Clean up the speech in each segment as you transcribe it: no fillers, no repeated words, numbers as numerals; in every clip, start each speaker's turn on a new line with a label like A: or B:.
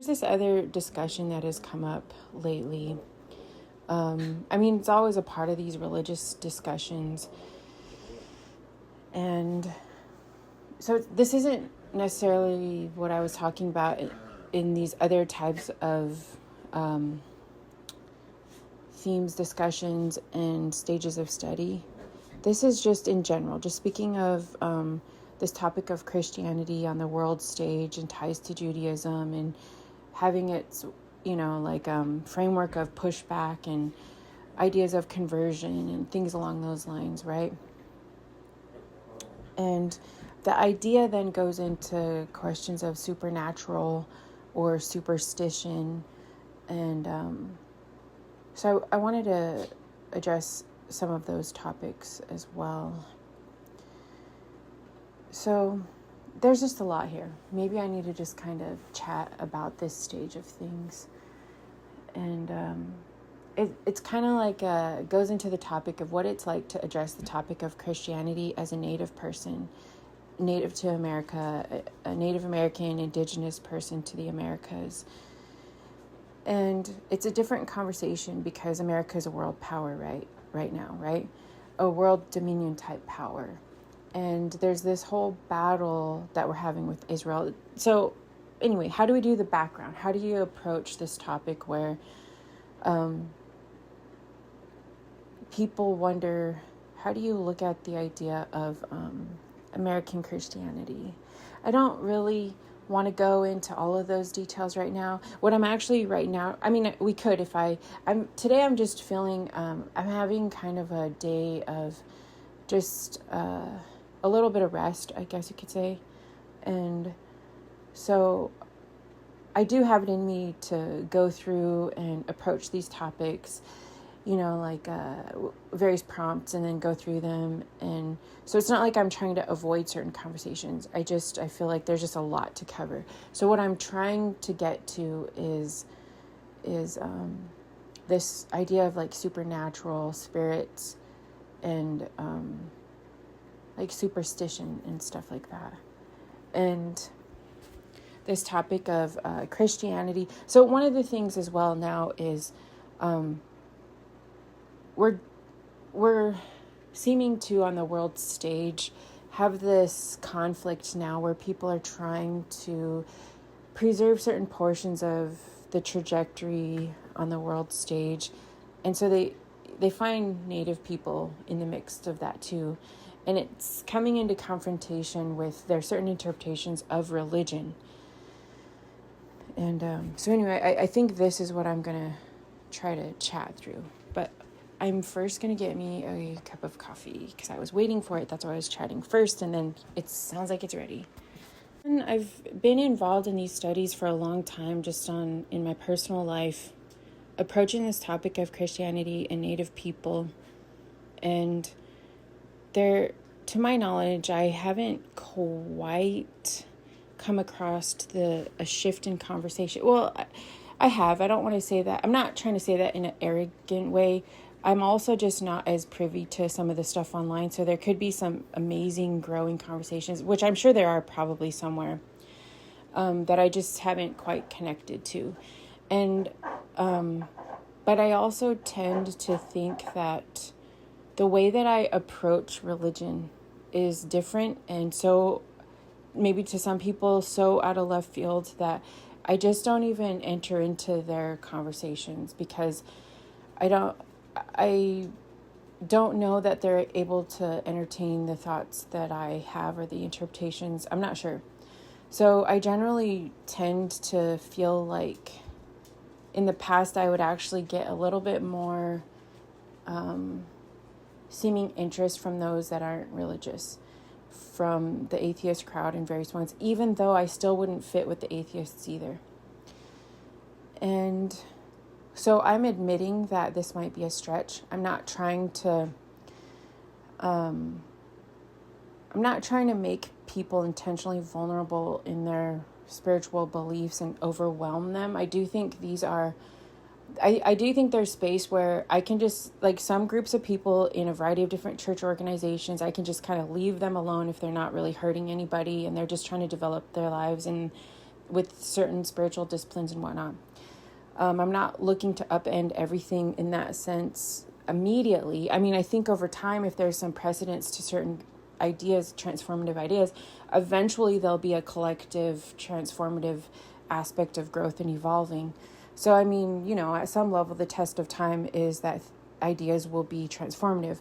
A: There's this other discussion that has come up lately. It's always a part of these religious discussions. And so this isn't necessarily what I was talking about in these other types of themes, discussions, and stages of study. This is just in general, just speaking of this topic of Christianity on the world stage and ties to Judaism and having its, framework of pushback and ideas of conversion and things along those lines, right? And the idea then goes into questions of supernatural or superstition. And so I wanted to address some of those topics as well. So there's just a lot here. Maybe I need to just kind of chat about this stage of things. And it's kind of like goes into the topic of what it's like to address the topic of Christianity as a Native person, Native to America, a Native American, Indigenous person to the Americas. And it's a different conversation because America is a world power right now, right? A world dominion type power. And there's this whole battle that we're having with Israel. So anyway, how do we do the background? How do you approach this topic where people wonder, how do you look at the idea of American Christianity? I don't really want to go into all of those details right now. What I'm actually right now, we could if today I'm just feeling, I'm having kind of a day of just a little bit of rest, I guess you could say. And so I do have it in me to go through and approach these topics, various prompts and then go through them. And so it's not like I'm trying to avoid certain conversations. I feel like there's just a lot to cover. So what I'm trying to get to is this idea of like supernatural spirits and like superstition and stuff like that. And this topic of Christianity. So one of the things as well now is we're seeming to, on the world stage, have this conflict now where people are trying to preserve certain portions of the trajectory on the world stage. And so they find Native people in the mix of that too. And it's coming into confrontation with their certain interpretations of religion. And so anyway, I think this is what I'm going to try to chat through. But I'm first going to get me a cup of coffee because I was waiting for it. That's why I was chatting first. And then it sounds like it's ready. And I've been involved in these studies for a long time, just in my personal life, approaching this topic of Christianity and Native people. And to my knowledge, I haven't quite come across a shift in conversation. Well, I have. I don't want to say that. I'm not trying to say that in an arrogant way. I'm also just not as privy to some of the stuff online. So there could be some amazing growing conversations, which I'm sure there are probably somewhere, that I just haven't quite connected to. And, but I also tend to think that the way that I approach religion is different. And so maybe to some people so out of left field that I just don't even enter into their conversations because I don't know that they're able to entertain the thoughts that I have or the interpretations. I'm not sure. So I generally tend to feel like in the past I would actually get a little bit more seeming interest from those that aren't religious, from the atheist crowd in various ones, even though I still wouldn't fit with the atheists either. And so I'm admitting that this might be a stretch. I'm not trying to make people intentionally vulnerable in their spiritual beliefs and overwhelm them. I do think I do think there's space where I can just, like some groups of people in a variety of different church organizations, I can just kind of leave them alone if they're not really hurting anybody and they're just trying to develop their lives and with certain spiritual disciplines and whatnot. I'm not looking to upend everything in that sense immediately. I mean, I think over time, if there's some precedence to certain ideas, transformative ideas, eventually there'll be a collective transformative aspect of growth and evolving. So, I mean, you know, at some level, the test of time is that ideas will be transformative.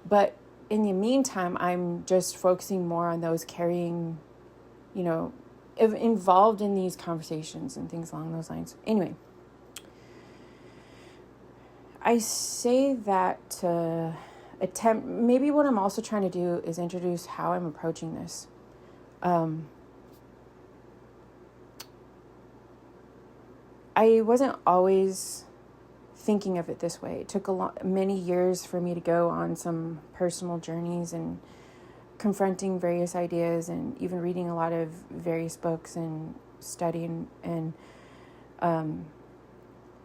A: But in the meantime, I'm just focusing more on those carrying, you know, involved in these conversations and things along those lines. Anyway, I say that to attempt, maybe what I'm also trying to do is introduce how I'm approaching this. I wasn't always thinking of it this way. It took many years for me to go on some personal journeys and confronting various ideas and even reading a lot of various books and studying. And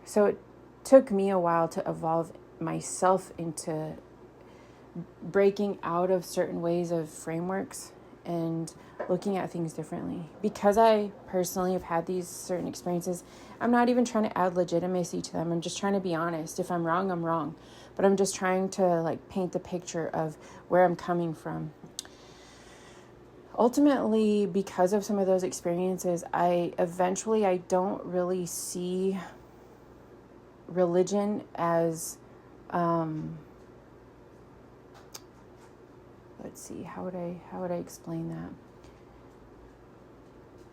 A: so it took me a while to evolve myself into breaking out of certain ways of frameworks and looking at things differently. Because I personally have had these certain experiences, I'm not even trying to add legitimacy to them. I'm just trying to be honest. If I'm wrong, I'm wrong. But I'm just trying to like paint the picture of where I'm coming from. Ultimately, because of some of those experiences, I don't really see religion as, let's see, how would I explain that?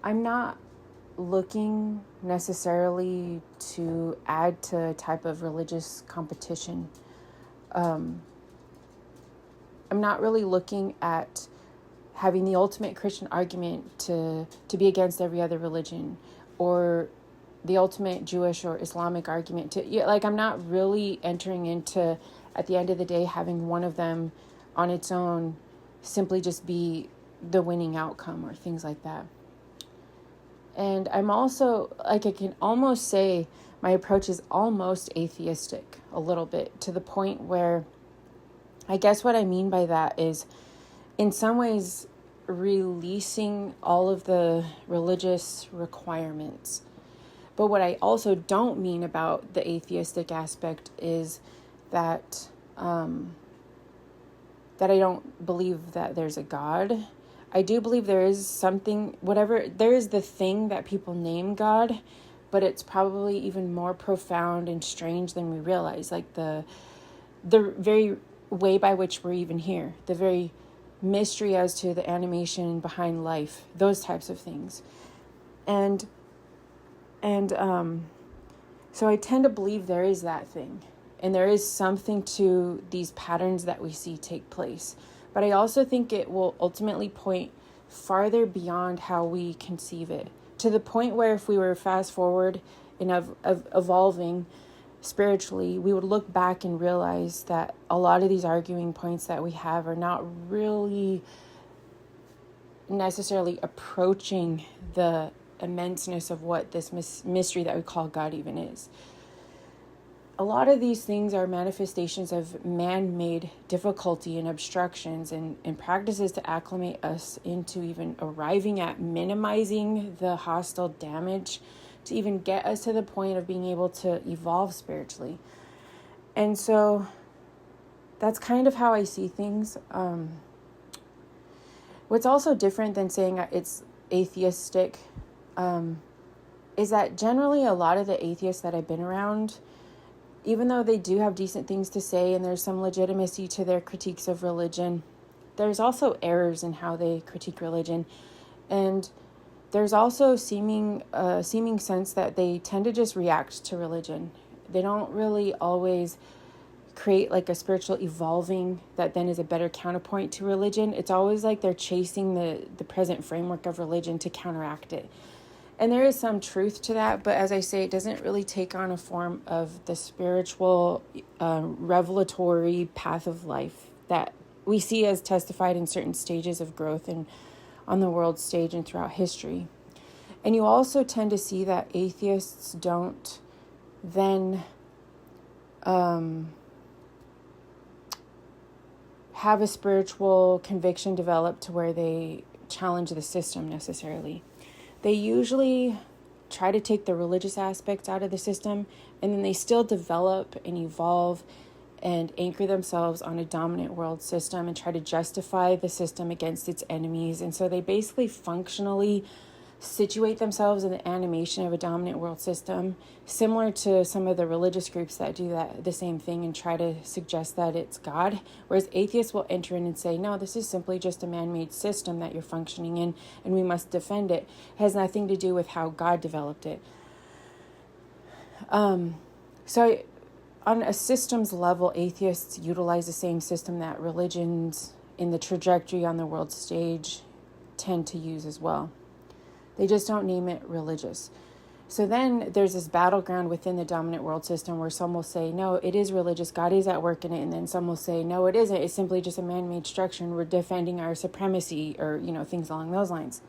A: I'm not looking necessarily to add to a type of religious competition. I'm not really looking at having the ultimate Christian argument to be against every other religion, or the ultimate Jewish or Islamic argument to, like, I'm not really entering into, at the end of the day, having one of them on its own simply just be the winning outcome or things like that. And I'm also, like, I can almost say my approach is almost atheistic a little bit, to the point where I guess what I mean by that is in some ways releasing all of the religious requirements. But what I also don't mean about the atheistic aspect is that that I don't believe that there's a God. I do believe there is something, there is the thing that people name God, but it's probably even more profound and strange than we realize. Like the very way by which we're even here, the very mystery as to the animation behind life, those types of things. And so I tend to believe there is that thing, and there is something to these patterns that we see take place. But I also think it will ultimately point farther beyond how we conceive it, to the point where if we were fast forward and of evolving spiritually, we would look back and realize that a lot of these arguing points that we have are not really necessarily approaching the immenseness of what this mystery that we call God even is. A lot of these things are manifestations of man-made difficulty and obstructions and practices to acclimate us into even arriving at minimizing the hostile damage to even get us to the point of being able to evolve spiritually. And so that's kind of how I see things. What's also different than saying it's atheistic is that generally a lot of the atheists that I've been around, even though they do have decent things to say and there's some legitimacy to their critiques of religion, there's also errors in how they critique religion. And there's also seeming sense that they tend to just react to religion. They don't really always create like a spiritual evolving that then is a better counterpoint to religion. It's always like they're chasing the present framework of religion to counteract it. And there is some truth to that, but as I say, it doesn't really take on a form of the spiritual, revelatory path of life that we see as testified in certain stages of growth and on the world stage and throughout history. And you also tend to see that atheists don't then have a spiritual conviction developed to where they challenge the system necessarily. they usually try to take the religious aspects out of the system, and then they still develop and evolve and anchor themselves on a dominant world system and try to justify the system against its enemies. And so they basically functionally situate themselves in the animation of a dominant world system, similar to some of the religious groups that do that, the same thing, and try to suggest that it's God. Whereas atheists will enter in and say, no, this is simply just a man-made system that you're functioning in, and we must defend it. It has nothing to do with how God developed it. So on a systems level, atheists utilize the same system that religions in the trajectory on the world stage tend to use as well. They just don't name it religious. So then there's this battleground within the dominant world system where some will say, no, it is religious, God is at work in it. And then some will say, no, it isn't. It's simply just a man-made structure and we're defending our supremacy, or, things along those lines.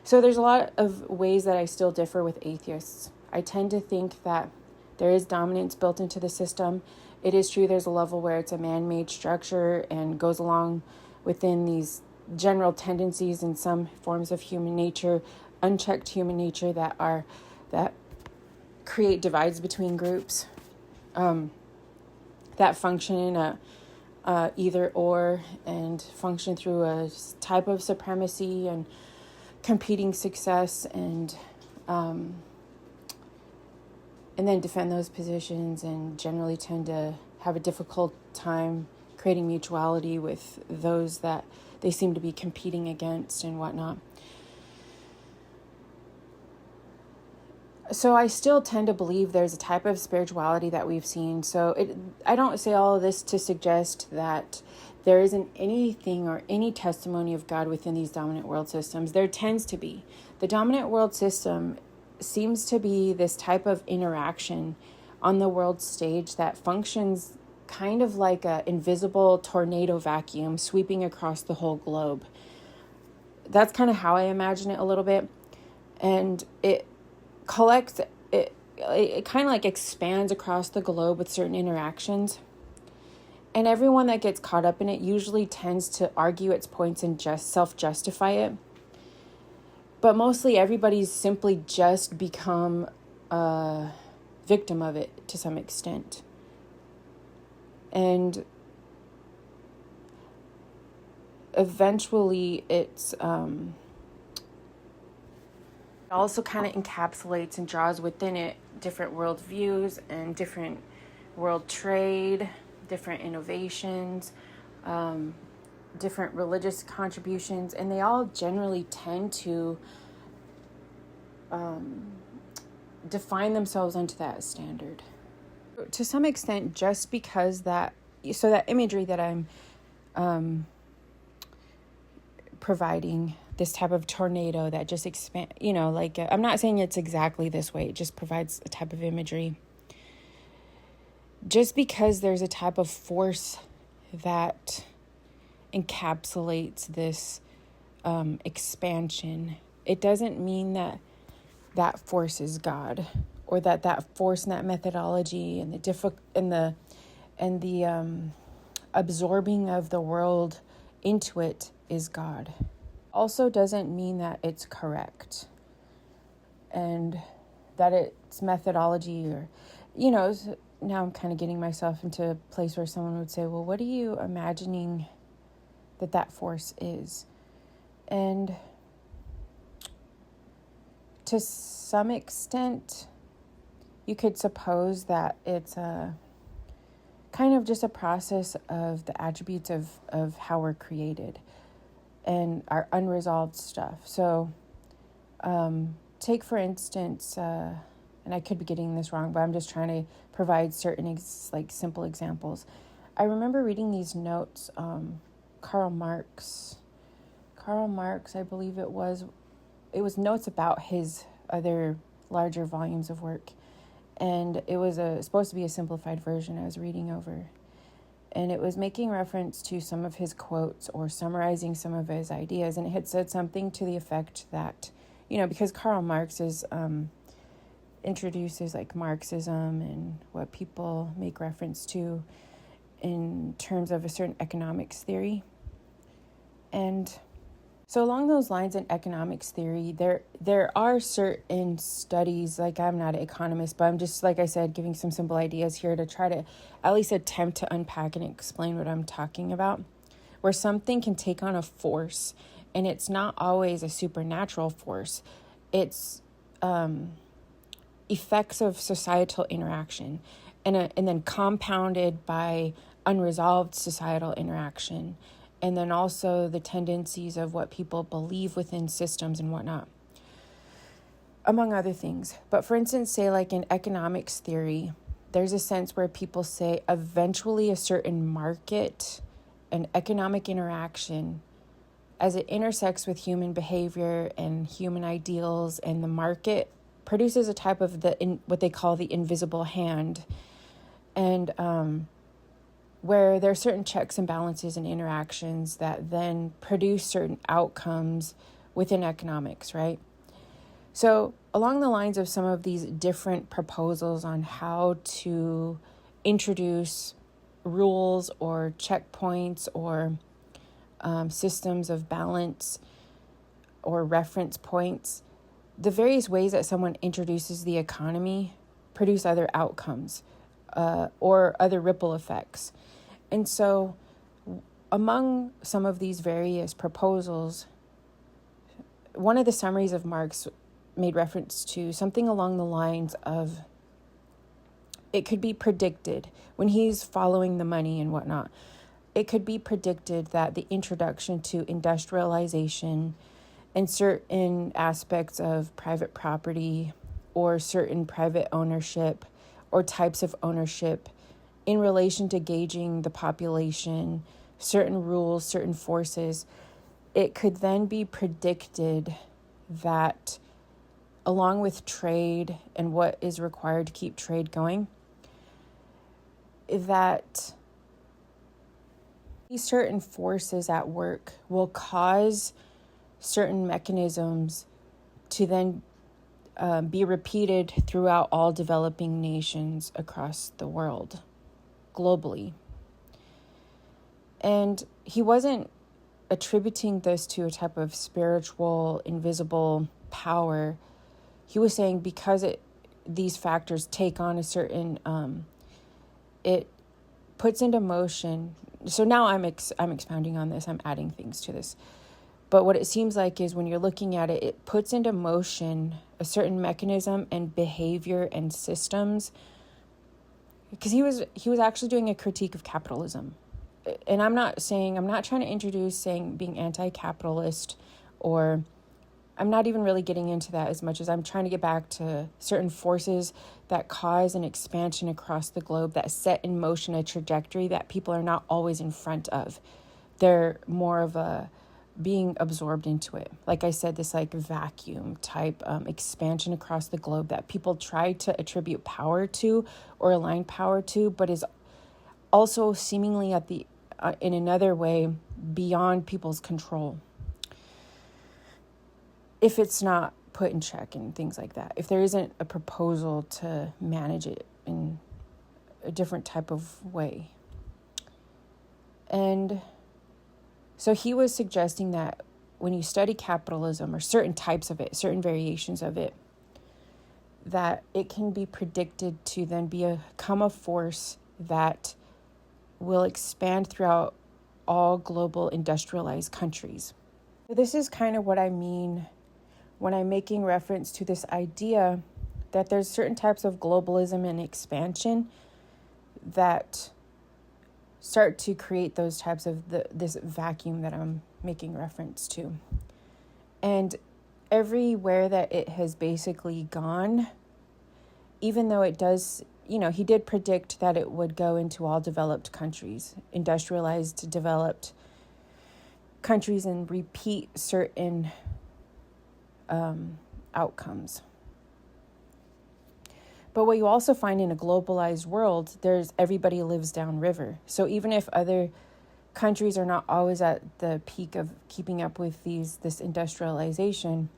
A: So there's a lot of ways that I still differ with atheists. I tend to think that there is dominance built into the system. It is true there's a level where it's a man-made structure and goes along within these general tendencies and some forms of human nature, unchecked human nature that create divides between groups, that function in a either or, and function through a type of supremacy and competing success, and then defend those positions, and generally tend to have a difficult time creating mutuality with those that they seem to be competing against and whatnot. So I still tend to believe there's a type of spirituality that we've seen. So I don't say all of this to suggest that there isn't anything or any testimony of God within these dominant world systems. There tends to be. The dominant world system seems to be this type of interaction on the world stage that functions kind of like an invisible tornado vacuum sweeping across the whole globe. That's kind of how I imagine it a little bit. And it collects, it kind of like expands across the globe with certain interactions. And everyone that gets caught up in it usually tends to argue its points and just self-justify it. But mostly everybody's simply just become a victim of it to some extent. And eventually it's also kind of encapsulates and draws within it different worldviews and different world trade, different innovations, different religious contributions, and they all generally tend to define themselves into that standard. To some extent, just because that imagery that I'm providing, this type of tornado that just expand, I'm not saying it's exactly this way, it just provides a type of imagery. Just because there's a type of force that encapsulates this expansion, it doesn't mean that force is God, or that force and that methodology and the absorbing of the world into it is God. Also doesn't mean that it's correct, and that it's methodology, or now I'm kind of getting myself into a place where someone would say, well, what are you imagining that force is? And to some extent, you could suppose that it's a kind of just a process of the attributes of how we're created and our unresolved stuff. So take, for instance, and I could be getting this wrong, but I'm just trying to provide certain simple examples. I remember reading these notes, Karl Marx, I believe it was notes about his other larger volumes of work. And it was supposed to be a simplified version I was reading over. And it was making reference to some of his quotes or summarizing some of his ideas. And it had said something to the effect that, because Karl Marx introduces like Marxism and what people make reference to in terms of a certain economics theory. And So along those lines in economics theory, there are certain studies, like I'm not an economist, but I'm just, like I said, giving some simple ideas here to try to at least attempt to unpack and explain what I'm talking about, where something can take on a force, and it's not always a supernatural force. It's effects of societal interaction, and then compounded by unresolved societal interaction, and then also the tendencies of what people believe within systems and whatnot, among other things. But for instance, say like in economics theory, there's a sense where people say eventually a certain market and economic interaction, as it intersects with human behavior and human ideals, and the market produces a type of what they call the invisible hand, and where there are certain checks and balances and interactions that then produce certain outcomes within economics, right? So along the lines of some of these different proposals on how to introduce rules or checkpoints or systems of balance or reference points, the various ways that someone introduces the economy produce other outcomes or other ripple effects. And so among some of these various proposals, one of the summaries of Marx made reference to something along the lines of it could be predicted when he's following the money and whatnot. It could be predicted that the introduction to industrialization and certain aspects of private property or certain private ownership or types of ownership in relation to gauging the population, certain rules, certain forces, it could then be predicted that along with trade and what is required to keep trade going, that these certain forces at work will cause certain mechanisms to then be repeated throughout all developing nations across the world, globally. And he wasn't attributing this to a type of spiritual, invisible power. He was saying because these factors take on a certain, it puts into motion. So now I'm expounding on this. I'm adding things to this. But what it seems like is when you're looking at it, it puts into motion a certain mechanism and behavior and systems. Because he was actually doing a critique of capitalism. And I'm not trying to introduce saying being anti-capitalist, or I'm not even really getting into that as much as I'm trying to get back to certain forces that cause an expansion across the globe that set in motion a trajectory that people are not always in front of. They're more of a being absorbed into it. Like I said, this like vacuum type expansion across the globe that people try to attribute power to or align power to, but is also seemingly at the in another way beyond people's control if it's not put in check and things like that. If there isn't a proposal to manage it in a different type of way. And so he was suggesting that when you study capitalism or certain types of it, certain variations of it, that it can be predicted to then become a force that will expand throughout all global industrialized countries. So this is kind of what I mean when I'm making reference to this idea that there's certain types of globalism and expansion that start to create those types of this vacuum that I'm making reference to. And everywhere that it has basically gone, even though it does, he did predict that it would go into all developed countries, industrialized, developed countries, and repeat certain outcomes. But what you also find in a globalized world, there's everybody lives downriver. So even if other countries are not always at the peak of keeping up with this industrialization,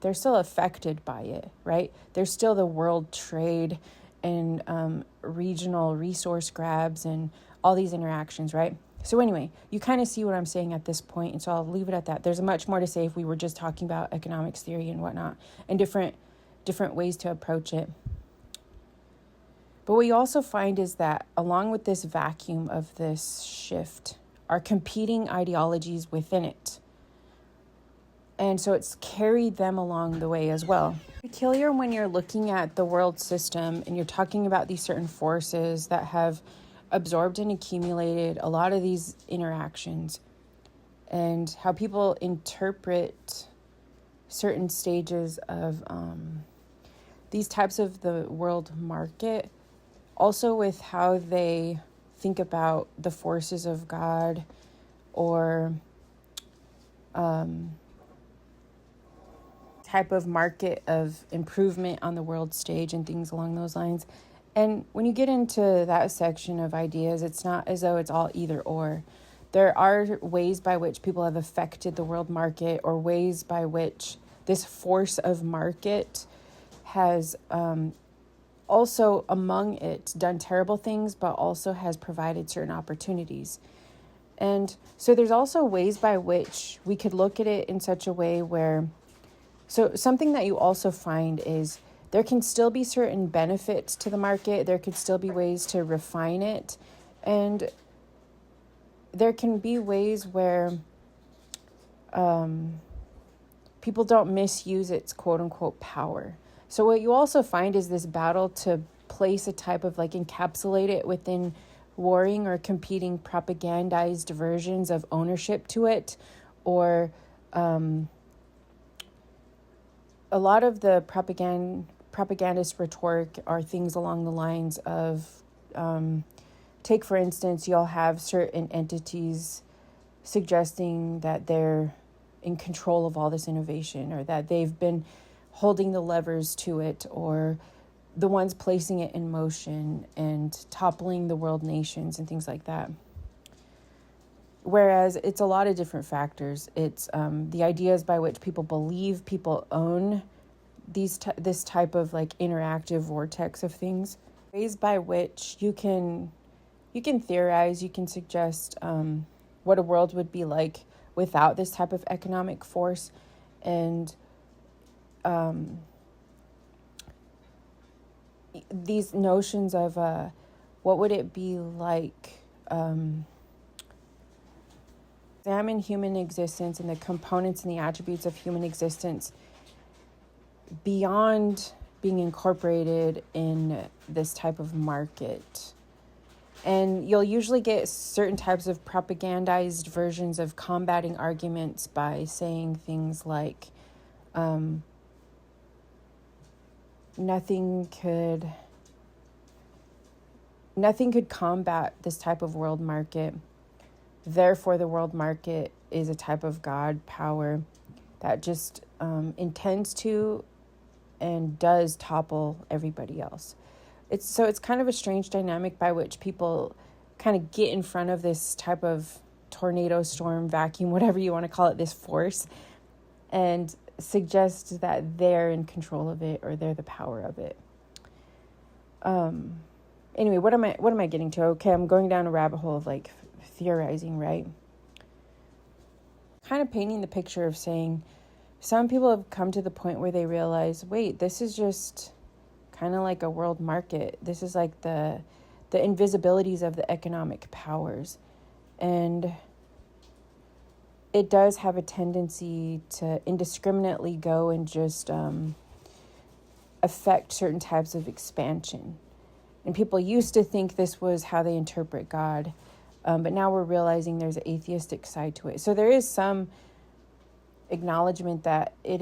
A: they're still affected by it, right? There's still the world trade and regional resource grabs and all these interactions, right? So anyway, you kind of see what I'm saying at this point, and so I'll leave it at that. There's much more to say if we were just talking about economics theory and whatnot, and different ways to approach it. But what you also find is that along with this vacuum of this shift are competing ideologies within it. And so it's carried them along the way as well. Peculiar when you're looking at the world system and you're talking about these certain forces that have absorbed and accumulated a lot of these interactions, and how people interpret certain stages of these types of the world market, also with how they think about the forces of God or type of market of improvement on the world stage and things along those lines. And when you get into that section of ideas, it's not as though it's all either or. There are ways by which people have affected the world market, or ways by which this force of market has also among it done terrible things, but also has provided certain opportunities. And so there's also ways by which we could look at it in such a way where, so something that you also find is there can still be certain benefits to the market. There could still be ways to refine it. And there can be ways where people don't misuse its quote unquote power. So what you also find is this battle to place a type of encapsulate it within warring or competing propagandized versions of ownership to it, or a lot of the propagandist rhetoric are things along the lines of, take for instance, you'll have certain entities suggesting that they're in control of all this innovation, or that they've been holding the levers to it, or the ones placing it in motion and toppling the world nations and things like that. Whereas it's a lot of different factors. It's the ideas by which people believe people own this type of interactive vortex of things. Ways by which you can theorize, you can suggest what a world would be like without this type of economic force, and these notions of what would it be like, examine human existence and the components and the attributes of human existence beyond being incorporated in this type of market. And you'll usually get certain types of propagandized versions of combating arguments by saying things like, nothing could combat this type of world market. Therefore, the world market is a type of God power that just intends to and does topple everybody else. It's kind of a strange dynamic by which people kind of get in front of this type of tornado, storm, vacuum, whatever you want to call it, this force, and suggest that they're in control of it, or they're the power of it. Anyway, what am I getting to? Okay, I'm going down a rabbit hole of theorizing, right? Kind of painting the picture of saying some people have come to the point where they realize, wait, this is just kind of like a world market. This is like the invisibilities of the economic powers. And it does have a tendency to indiscriminately go and just affect certain types of expansion. And people used to think this was how they interpret God, but now we're realizing there's an atheistic side to it. So there is some acknowledgement that it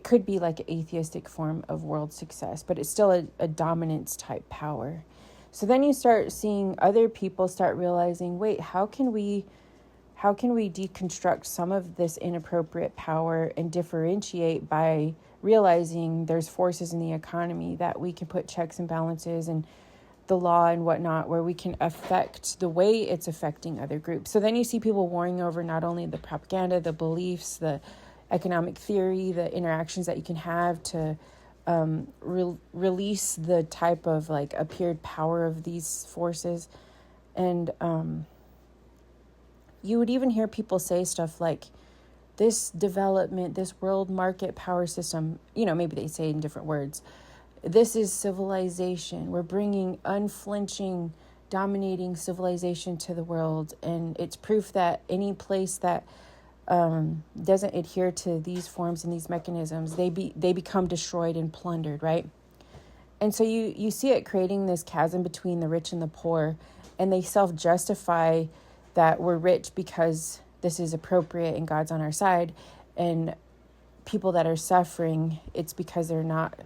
A: could be like an atheistic form of world success, but it's still a dominance type power. So then you start seeing other people start realizing, wait, how can we deconstruct some of this inappropriate power and differentiate by realizing there's forces in the economy that we can put checks and balances and the law and whatnot, where we can affect the way it's affecting other groups. So then you see people warring over not only the propaganda, the beliefs, the economic theory, the interactions that you can have to release the type of like appeared power of these forces. And you would even hear people say stuff like, this development, this world market power system, maybe they say it in different words. This is civilization. We're bringing unflinching, dominating civilization to the world. And it's proof that any place that doesn't adhere to these forms and these mechanisms, they become destroyed and plundered, right? And so you see it creating this chasm between the rich and the poor, and they self-justify that we're rich because this is appropriate and God's on our side, and people that are suffering, it's because they're not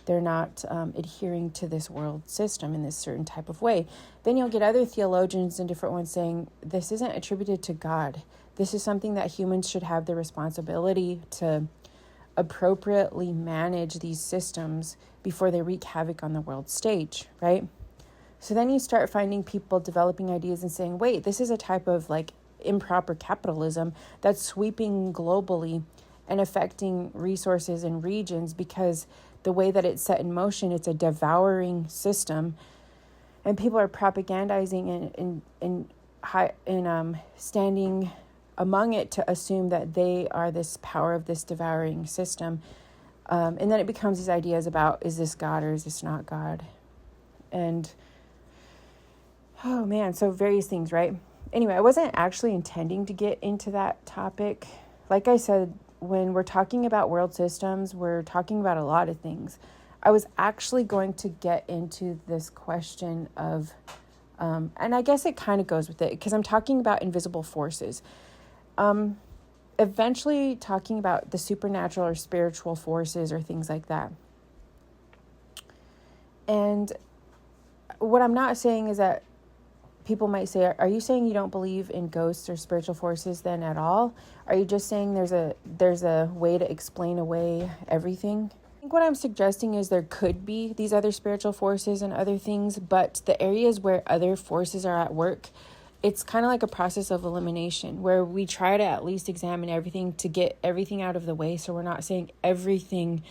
A: adhering to this world system in this certain type of way. Then you'll get other theologians and different ones saying this isn't attributed to God. This is something that humans should have the responsibility to appropriately manage these systems before they wreak havoc on the world stage, right? So then you start finding people developing ideas and saying, wait, this is a type of like improper capitalism that's sweeping globally and affecting resources and regions, because the way that it's set in motion, it's a devouring system, and people are propagandizing and standing among it to assume that they are this power of this devouring system. And then it becomes these ideas about, is this God or is this not God? And, oh man, so various things, right? Anyway, I wasn't actually intending to get into that topic. Like I said, when we're talking about world systems, we're talking about a lot of things. I was actually going to get into this question of, and I guess it kind of goes with it, because I'm talking about invisible forces. Eventually talking about the supernatural or spiritual forces or things like that. And what I'm not saying is that people might say, are you saying you don't believe in ghosts or spiritual forces then at all? Are you just saying there's a way to explain away everything? I think what I'm suggesting is there could be these other spiritual forces and other things, but the areas where other forces are at work, it's kind of like a process of elimination where we try to at least examine everything to get everything out of the way. So we're not saying everything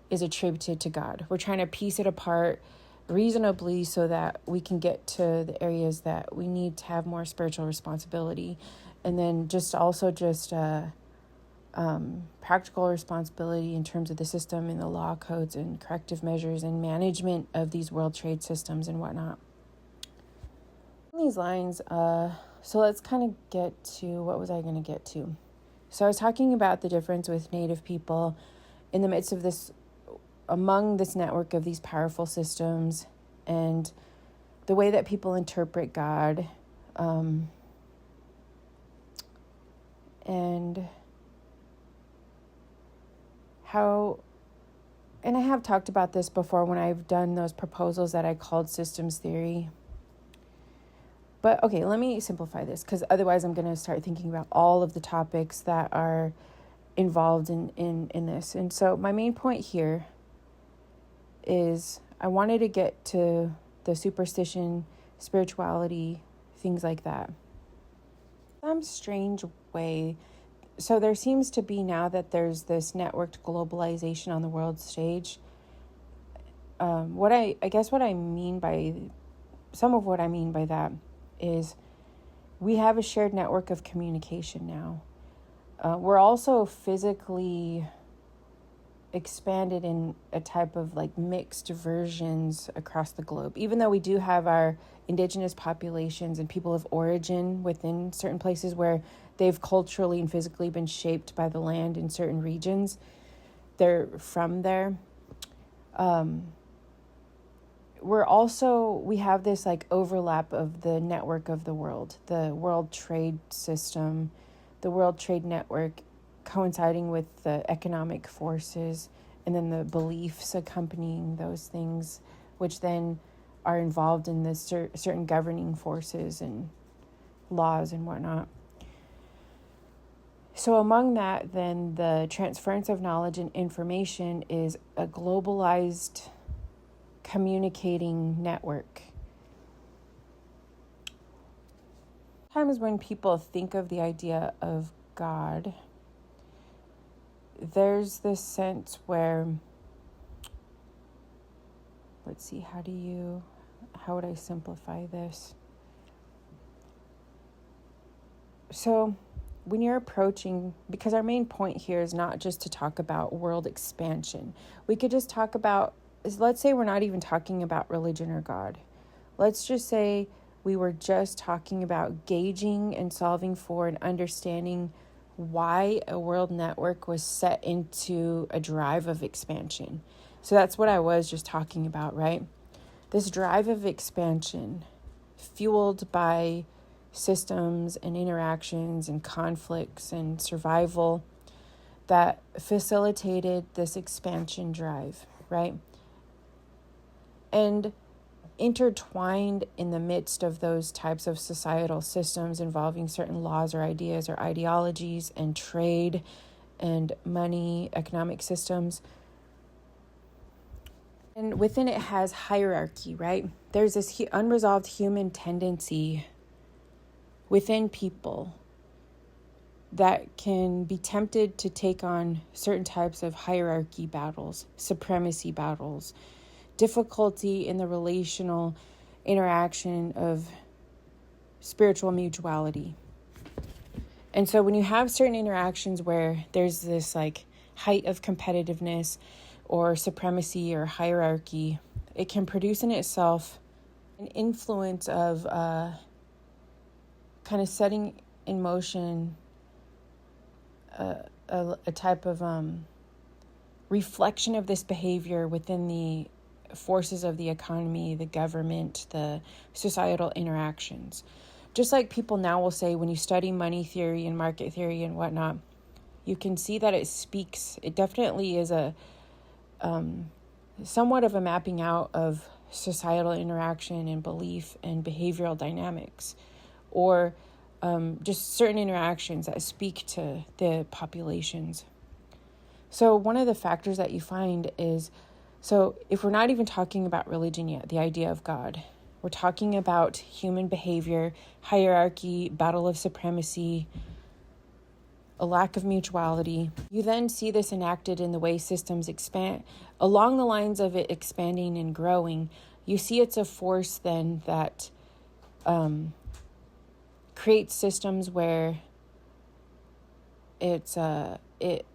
A: is attributed to God. We're trying to piece it apart reasonably so that we can get to the areas that we need to have more spiritual responsibility. And then just practical responsibility in terms of the system and the law codes and corrective measures and management of these world trade systems and whatnot. These lines, so let's kind of get to, what was I going to get to? So I was talking about the difference with Native people in the midst of this, among this network of these powerful systems, and the way that people interpret God, and how, and I have talked about this before when I've done those proposals that I called systems theory. But okay, let me simplify this, because otherwise I'm going to start thinking about all of the topics that are involved in this. And so my main point here is I wanted to get to the superstition, spirituality, things like that. Some strange way. So there seems to be now that there's this networked globalization on the world stage. Some of what I mean by that is we have a shared network of communication now. We're also physically expanded in a type of like mixed versions across the globe. Even though we do have our indigenous populations and people of origin within certain places where they've culturally and physically been shaped by the land in certain regions, they're from there. We have this like overlap of the network of the world, the World Trade System, the World Trade Network, coinciding with the economic forces and then the beliefs accompanying those things, which then are involved in the certain governing forces and laws and whatnot. So among that, then the transference of knowledge and information is a globalized communicating network. Sometimes when people think of the idea of God, there's this sense where let's see, how would I simplify this? So when you're approaching, because our main point here is not just to talk about world expansion. We could just talk about, let's say we're not even talking about religion or God. Let's just say we were just talking about gauging and solving for and understanding why a world network was set into a drive of expansion. So that's what I was just talking about, right? This drive of expansion, fueled by systems and interactions and conflicts and survival, that facilitated this expansion drive, right? And intertwined in the midst of those types of societal systems involving certain laws or ideas or ideologies and trade and money, economic systems. And within it has hierarchy, right? There's this unresolved human tendency within people that can be tempted to take on certain types of hierarchy battles, supremacy battles, difficulty in the relational interaction of spiritual mutuality. And so when you have certain interactions where there's this like height of competitiveness or supremacy or hierarchy, it can produce in itself an influence of kind of setting in motion a type of reflection of this behavior within the forces of the economy, the government, the societal interactions. Just like people now will say, when you study money theory and market theory and whatnot, you can see that it definitely is a somewhat of a mapping out of societal interaction and belief and behavioral dynamics, or just certain interactions that speak to the populations. So one of the factors that you find is, so if we're not even talking about religion yet, the idea of God, we're talking about human behavior, hierarchy, battle of supremacy, a lack of mutuality. You then see this enacted in the way systems expand. Along the lines of it expanding and growing, you see it's a force then that creates systems where it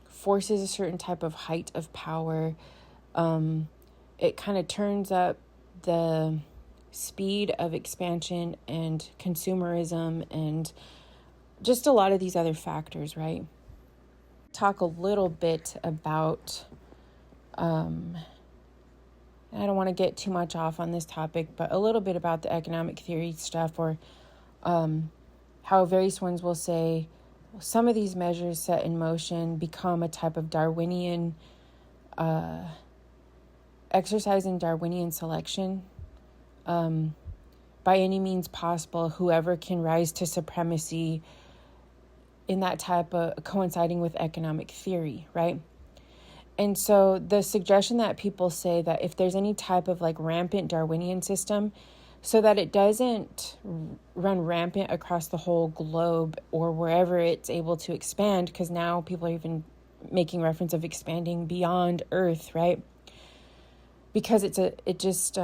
A: forces a certain type of height of power. It kind of turns up the speed of expansion and consumerism and just a lot of these other factors, right? Talk a little bit about, I don't want to get too much off on this topic, but a little bit about the economic theory stuff, or how various ones will say some of these measures set in motion become a type of Darwinian, exercise in Darwinian selection. By any means possible, whoever can rise to supremacy in that type of coinciding with economic theory, right? And so the suggestion that people say that if there's any type of like rampant Darwinian system, so that it doesn't run rampant across the whole globe or wherever it's able to expand, because now people are even making reference of expanding beyond Earth, right? Because it just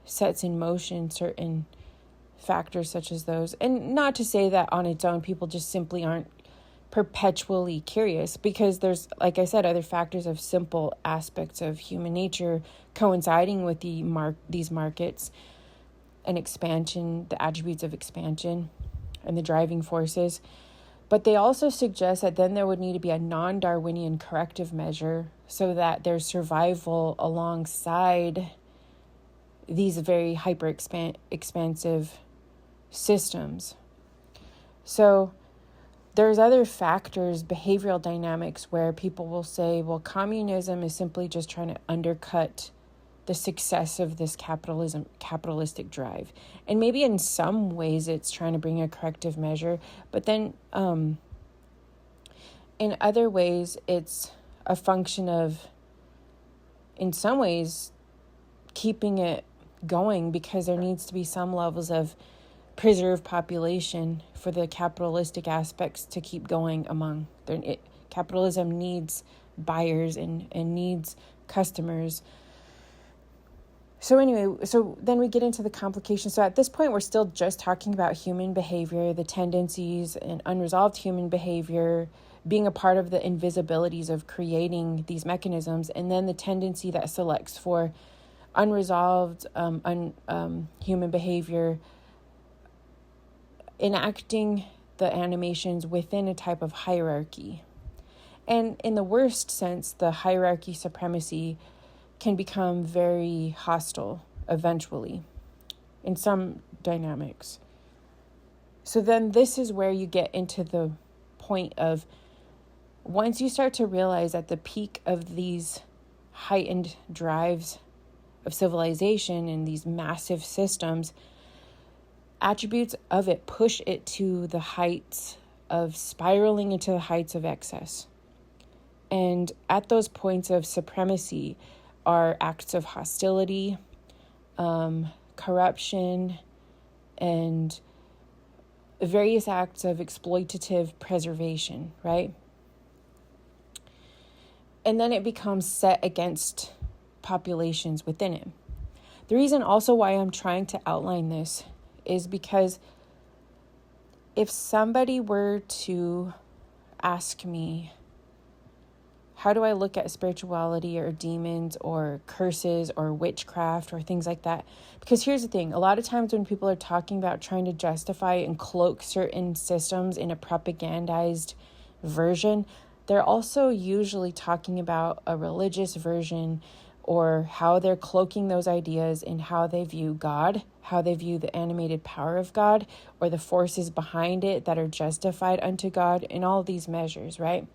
A: sets in motion certain factors such as those. And not to say that on its own people just simply aren't perpetually curious, because there's, like I said, other factors of simple aspects of human nature coinciding with these markets and expansion, the attributes of expansion and the driving forces. But they also suggest that then there would need to be a non-Darwinian corrective measure so that there's survival alongside these very expansive systems. So there's other factors, behavioral dynamics, where people will say, well, communism is simply just trying to undercut the success of this capitalistic drive. And maybe in some ways it's trying to bring a corrective measure, but then in other ways it's a function of, in some ways, keeping it going, because there needs to be some levels of preserved population for the capitalistic aspects to keep going among. Capitalism needs buyers and needs customers. So anyway, so then we get into the complications. So at this point, we're still just talking about human behavior, the tendencies and unresolved human behavior, being a part of the invisibilities of creating these mechanisms, and then the tendency that selects for unresolved human behavior, enacting the animations within a type of hierarchy. And in the worst sense, the hierarchy supremacy can become very hostile eventually in some dynamics. So then this is where you get into the point of, once you start to realize at the peak of these heightened drives of civilization and these massive systems, attributes of it push it to the heights of spiraling into the heights of excess. And at those points of supremacy are acts of hostility, corruption, and various acts of exploitative preservation, right? And then it becomes set against populations within it. The reason also why I'm trying to outline this is because if somebody were to ask me, how do I look at spirituality or demons or curses or witchcraft or things like that? Because here's the thing. A lot of times when people are talking about trying to justify and cloak certain systems in a propagandized version, they're also usually talking about a religious version, or how they're cloaking those ideas in how they view God, how they view the animated power of God, or the forces behind it that are justified unto God in all of these measures, right?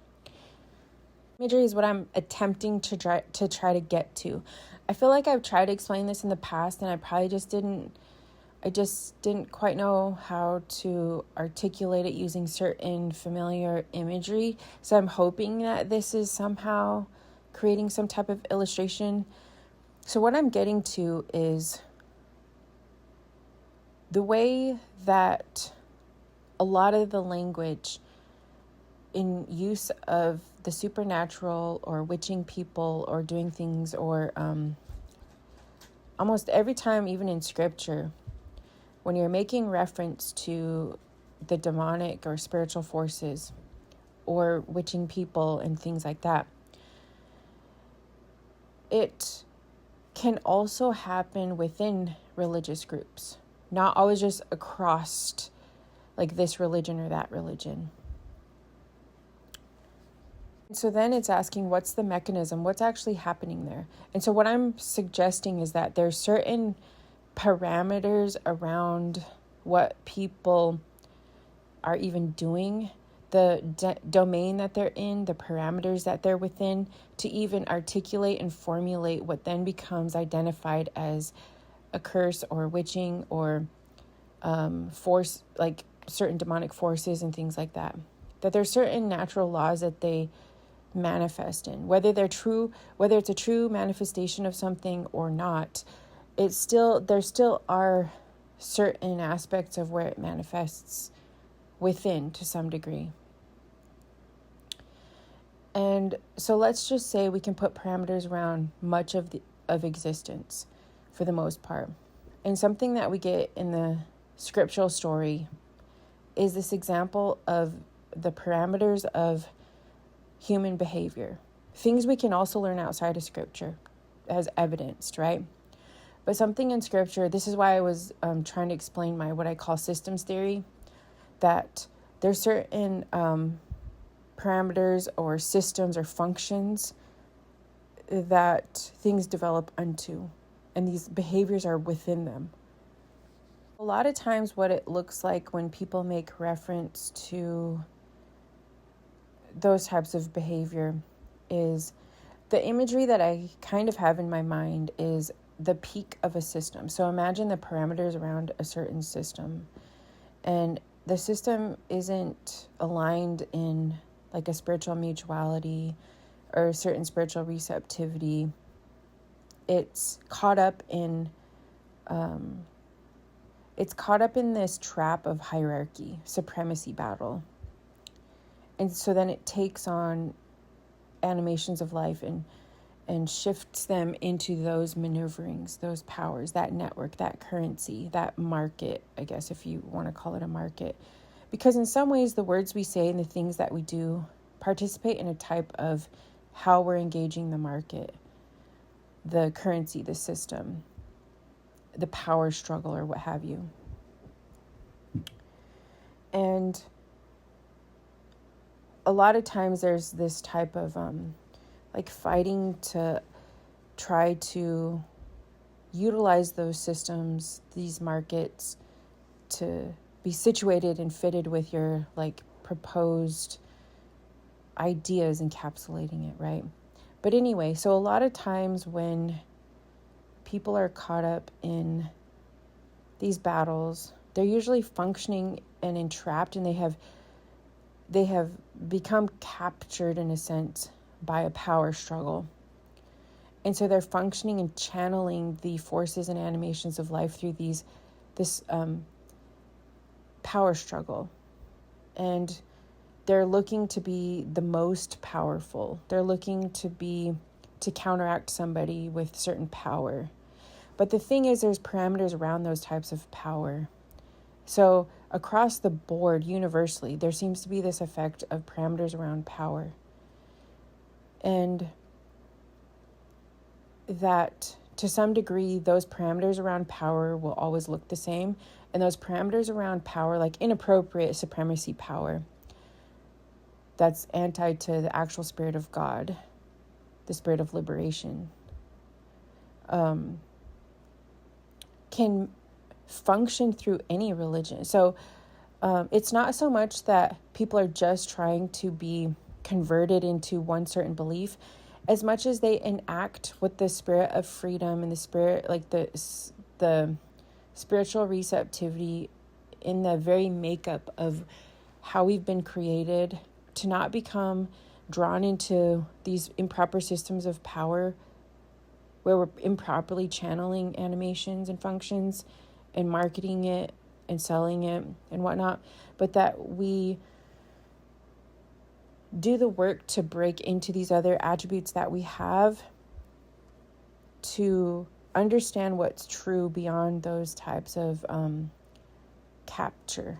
A: Imagery is what I'm attempting to try to get to. I feel like I've tried to explain this in the past, and I just didn't quite know how to articulate it using certain familiar imagery. So I'm hoping that this is somehow creating some type of illustration. So what I'm getting to is the way that a lot of the language in use of the supernatural or witching people or doing things, or almost every time, even in scripture, when you're making reference to the demonic or spiritual forces or witching people and things like that, it can also happen within religious groups, not always just across like this religion or that religion. So then it's asking, what's the mechanism? What's actually happening there? And so what I'm suggesting is that there's certain parameters around what people are even doing, the domain that they're in, the parameters that they're within, to even articulate and formulate what then becomes identified as a curse or witching or force, like certain demonic forces and things like that. That there's certain natural laws that they manifest in, whether it's a true manifestation of something or not. There still are certain aspects of where it manifests within to some degree. And so let's just say we can put parameters around much of existence for the most part. And something that we get in the scriptural story is this example of the parameters of human behavior. Things we can also learn outside of scripture as evidenced, right? But something in scripture, this is why I was trying to explain what I call systems theory, that there's certain parameters or systems or functions that things develop unto, and these behaviors are within them. A lot of times what it looks like when people make reference to those types of behavior is, the imagery that I kind of have in my mind is the peak of a system. So imagine the parameters around a certain system, and the system isn't aligned in like a spiritual mutuality or a certain spiritual receptivity. It's caught up in this trap of hierarchy, supremacy battle. And so then it takes on animations of life and and shifts them into those maneuverings, those powers, that network, that currency, that market, I guess, if you want to call it a market. Because in some ways, the words we say and the things that we do participate in a type of how we're engaging the market, the currency, the system, the power struggle, or what have you. And a lot of times there's this type of fighting to try to utilize those systems, these markets, to be situated and fitted with your proposed ideas, encapsulating it, right? But anyway, so a lot of times when people are caught up in these battles, they're usually functioning and entrapped, and they have become captured in a sense by a power struggle. And so they're functioning and channeling the forces and animations of life through this power struggle. And they're looking to be the most powerful. They're looking to counteract somebody with certain power. But the thing is, there's parameters around those types of power. So across the board, universally, there seems to be this effect of parameters around power. And that to some degree, those parameters around power will always look the same. And those parameters around power, like inappropriate supremacy power, that's anti to the actual spirit of God, the spirit of liberation, can function through any religion. So it's not so much that people are just trying to be converted into one certain belief, as much as they enact with the spirit of freedom and the spirit, the spiritual receptivity in the very makeup of how we've been created, to not become drawn into these improper systems of power where we're improperly channeling animations and functions and marketing it and selling it and whatnot, but that we do the work to break into these other attributes that we have, to understand what's true beyond those types of capture,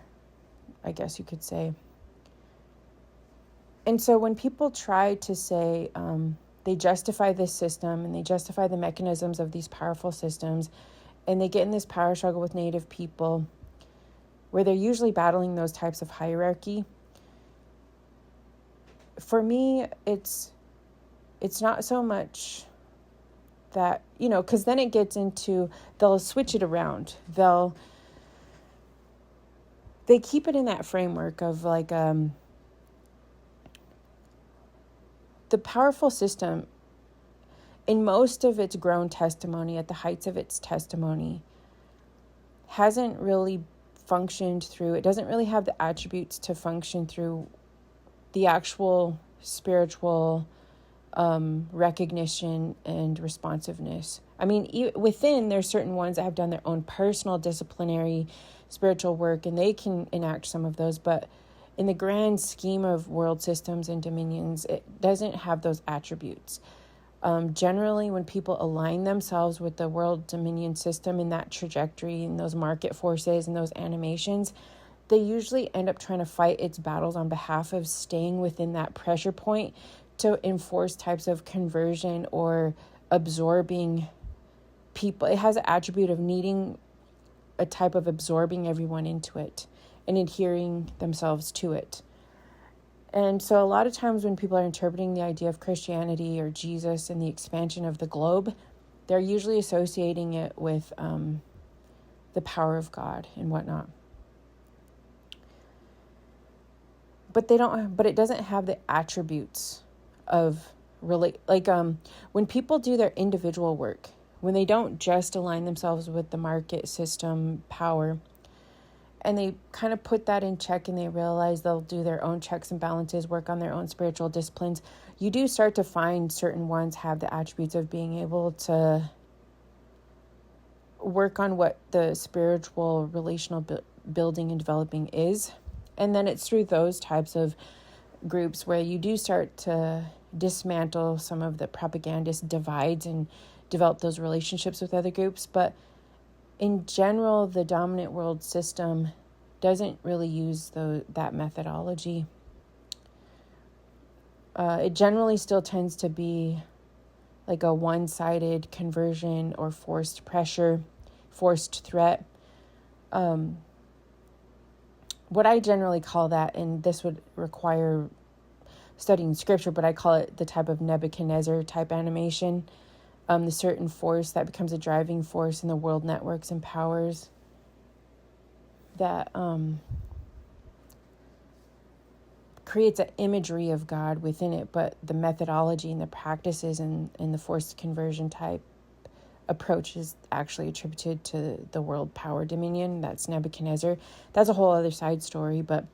A: I guess you could say. And so when people try to say they justify this system and they justify the mechanisms of these powerful systems, and they get in this power struggle with Native people where they're usually battling those types of hierarchy, for me, it's not so much that, because then it gets into, they'll switch it around. They keep it in that framework of the powerful system, in most of its grown testimony, at the heights of its testimony, hasn't really functioned through, it doesn't really have the attributes to function through the actual spiritual recognition and responsiveness. I mean, within, there's certain ones that have done their own personal disciplinary spiritual work, and they can enact some of those, but in the grand scheme of world systems and dominions, it doesn't have those attributes. Generally, when people align themselves with the world dominion system in that trajectory and those market forces and those animations, they usually end up trying to fight its battles on behalf of staying within that pressure point to enforce types of conversion or absorbing people. It has an attribute of needing a type of absorbing everyone into it and adhering themselves to it. And so a lot of times when people are interpreting the idea of Christianity or Jesus and the expansion of the globe, they're usually associating it with the power of God and whatnot. But it doesn't have the attributes of when people do their individual work, when they don't just align themselves with the market system power, and they kind of put that in check and they realize they'll do their own checks and balances, work on their own spiritual disciplines, you do start to find certain ones have the attributes of being able to work on what the spiritual relational building and developing is. And then it's through those types of groups where you do start to dismantle some of the propagandist divides and develop those relationships with other groups. But in general, the dominant world system doesn't really use that methodology. It generally still tends to be like a one-sided conversion or forced pressure, forced threat. What I generally call that, and this would require studying scripture, but I call it the type of Nebuchadnezzar type animation, the certain force that becomes a driving force in the world networks and powers that creates an imagery of God within it, but the methodology and the practices and the forced conversion type approach is actually attributed to the world power dominion. That's Nebuchadnezzar. That's a whole other side story, but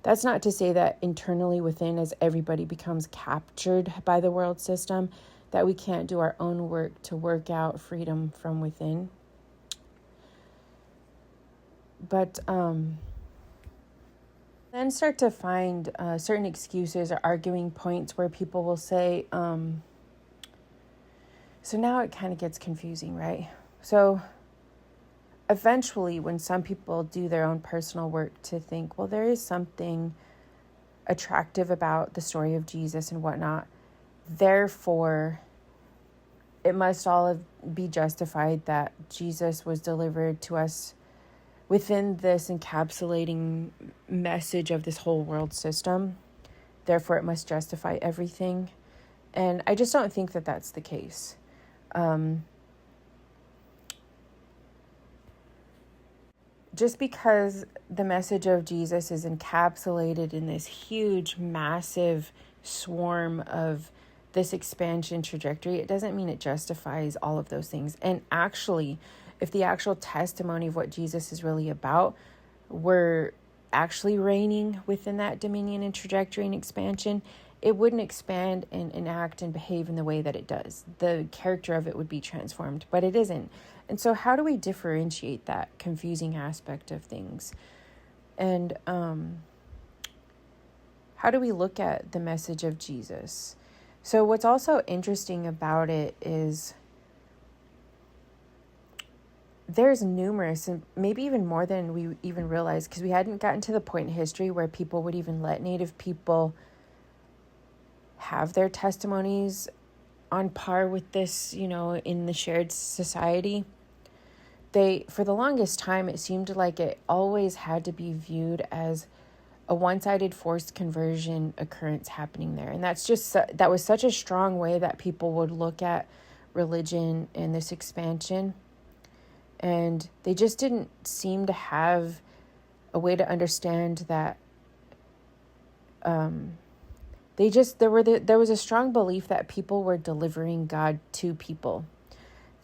A: that's not to say that internally within, as everybody becomes captured by the world system, that we can't do our own work to work out freedom from within. But then start to find certain excuses or arguing points where people will say, so now it kind of gets confusing, right? So eventually, when some people do their own personal work to think, well, there is something attractive about the story of Jesus and whatnot, therefore, it must all be justified that Jesus was delivered to us within this encapsulating message of this whole world system. Therefore, it must justify everything. And I just don't think that that's the case. Just because the message of Jesus is encapsulated in this huge, massive swarm of this expansion trajectory, it doesn't mean it justifies all of those things. And actually, if the actual testimony of what Jesus is really about were actually reigning within that dominion and trajectory and expansion, it wouldn't expand and act and behave in the way that it does. The character of it would be transformed, but it isn't. And so how do we differentiate that confusing aspect of things? And how do we look at the message of Jesus? So what's also interesting about it is there's numerous, and maybe even more than we even realize, because we hadn't gotten to the point in history where people would even let Native people have their testimonies on par with this, in the shared society. For the longest time, it seemed like it always had to be viewed as a one-sided forced conversion occurrence happening there. And that was such a strong way that people would look at religion and this expansion. And they just didn't seem to have a way to understand that there was a strong belief that people were delivering God to people.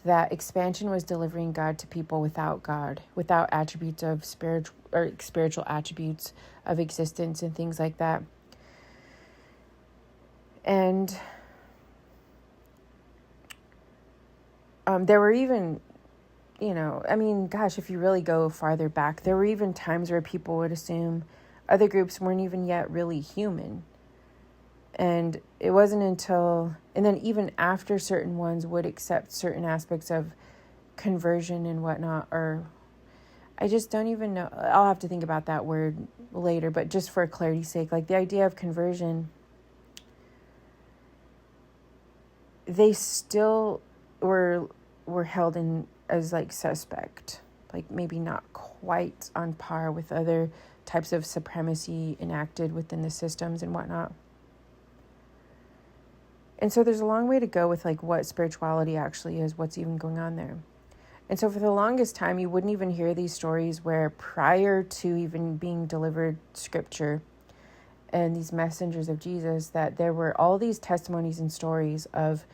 A: That expansion was delivering God to people without God, without attributes of spiritual attributes of existence and things like that. And there were even, if you really go farther back, there were even times where people would assume other groups weren't even yet really human. And it wasn't until, and then even after certain ones would accept certain aspects of conversion and whatnot, or I just don't even know. I'll have to think about that word later, but just for clarity's sake, like the idea of conversion, they still were held in as like suspect, like maybe not quite on par with other types of supremacy enacted within the systems and whatnot. And so there's a long way to go with like what spirituality actually is, what's even going on there. And so for the longest time, you wouldn't even hear these stories where prior to even being delivered scripture and these messengers of Jesus, that there were all these testimonies and stories of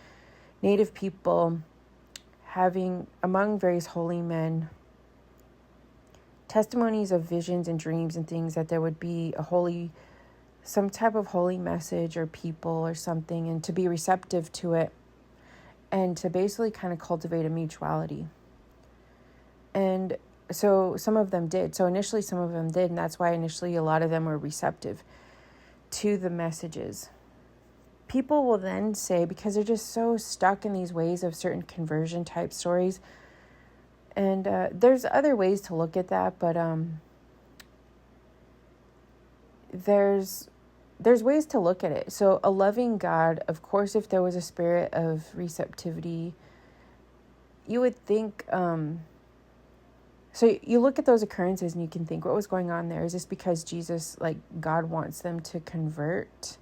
A: Native people having, among various holy men, testimonies of visions and dreams and things, that there would be some type of holy message or people or something, and to be receptive to it and to basically kind of cultivate a mutuality. And so some of them did. So initially some of them did, and that's why initially a lot of them were receptive to the messages. people will then say, because they're just so stuck in these ways of certain conversion type stories, and there's other ways to look at that, but there's ways to look at it. So a loving God, of course, if there was a spirit of receptivity, you would think, so you look at those occurrences and you can think, what was going on there? Is this because Jesus, like God wants them to convert?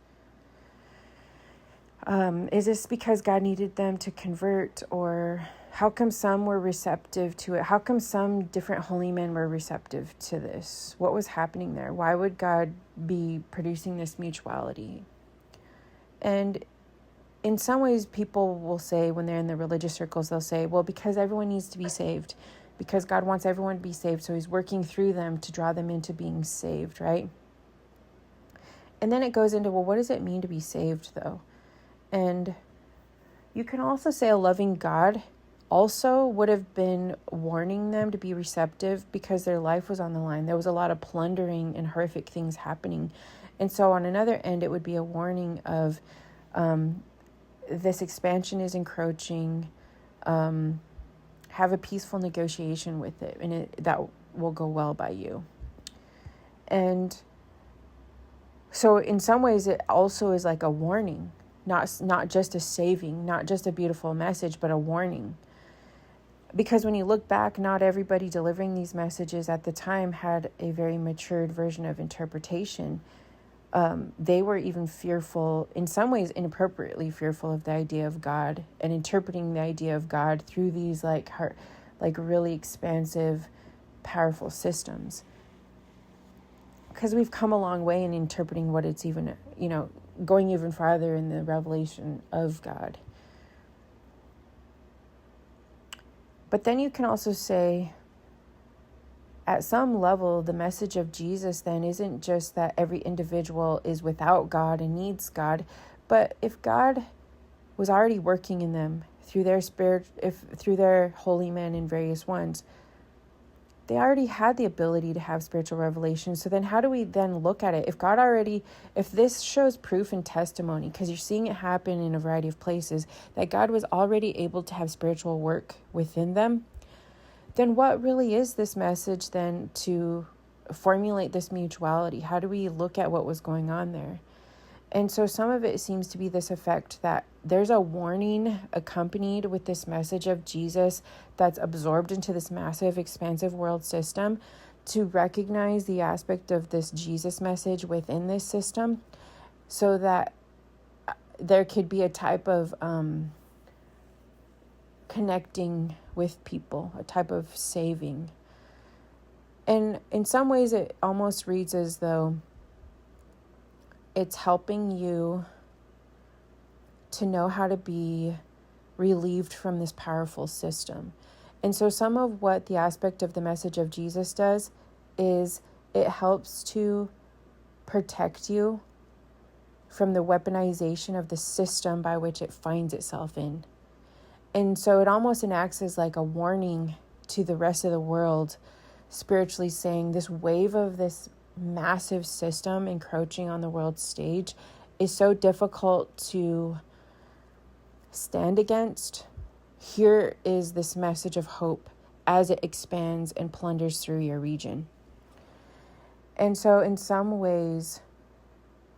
A: Is this because God needed them to convert? Or how come some were receptive to it? How come some different holy men were receptive to this? What was happening there? Why would God be producing this mutuality? And in some ways, people will say, when they're in the religious circles, they'll say, well, because everyone needs to be saved, because God wants everyone to be saved, so he's working through them to draw them into being saved, right? And then it goes into, well, what does it mean to be saved, though? And you can also say a loving God also would have been warning them to be receptive because their life was on the line. There was a lot of plundering and horrific things happening. And so on another end, it would be a warning of this expansion is encroaching. Have a peaceful negotiation with it, and that will go well by you. And so in some ways, it also is like a warning, not just a saving, not just a beautiful message, but a warning. Because when you look back, not everybody delivering these messages at the time had a very matured version of interpretation. They were even fearful, in some ways inappropriately fearful of the idea of God, and interpreting the idea of God through these like really expansive, powerful systems. Because we've come a long way in interpreting what it's even, going even farther in the revelation of God. But then you can also say, at some level, the message of Jesus then isn't just that every individual is without God and needs God, but if God was already working in them through their spirit, through their holy men and various ones, they already had the ability to have spiritual revelation. So then how do we then look at it? If this shows proof and testimony, because you're seeing it happen in a variety of places, that God was already able to have spiritual work within them, then what really is this message then to formulate this mutuality? How do we look at what was going on there? And so some of it seems to be this effect that there's a warning accompanied with this message of Jesus that's absorbed into this massive, expansive world system, to recognize the aspect of this Jesus message within this system, so that there could be a type of connecting with people, a type of saving. And in some ways, it almost reads as though it's helping you to know how to be relieved from this powerful system. And so some of what the aspect of the message of Jesus does is it helps to protect you from the weaponization of the system by which it finds itself in. And so it almost enacts as like a warning to the rest of the world, spiritually saying this wave of this massive system encroaching on the world stage is so difficult to stand against. Here is this message of hope as it expands and plunders through your region. And so in some ways,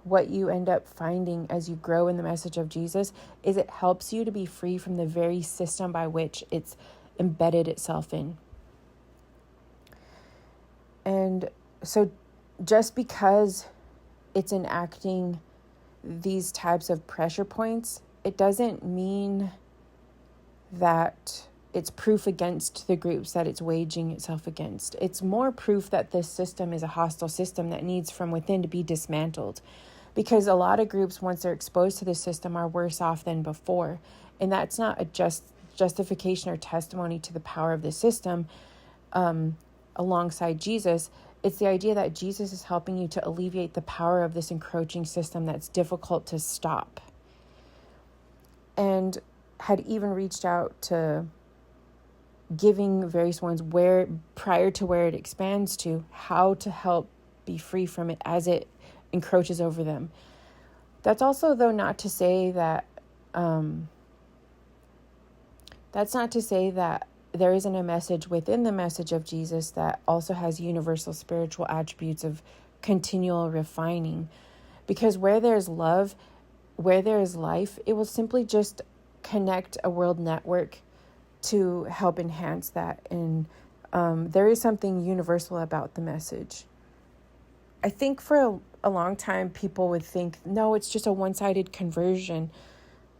A: what you end up finding as you grow in the message of Jesus is it helps you to be free from the very system by which it's embedded itself in. And so just because it's enacting these types of pressure points, it doesn't mean that it's proof against the groups that it's waging itself against. It's more proof that this system is a hostile system that needs from within to be dismantled. Because a lot of groups, once they're exposed to the system, are worse off than before. And that's not a justification or testimony to the power of the system alongside Jesus. It's the idea that Jesus is helping you to alleviate the power of this encroaching system that's difficult to stop. And had even reached out to giving various ones prior to where it expands to, how to help be free from it as it encroaches over them. That's also, though, not to say that, that's not to say that there isn't a message within the message of Jesus that also has universal spiritual attributes of continual refining. Because where there's love, where there is life, it will simply just connect a world network to help enhance that. And there is something universal about the message. I think for a long time, people would think, no, it's just a one-sided conversion.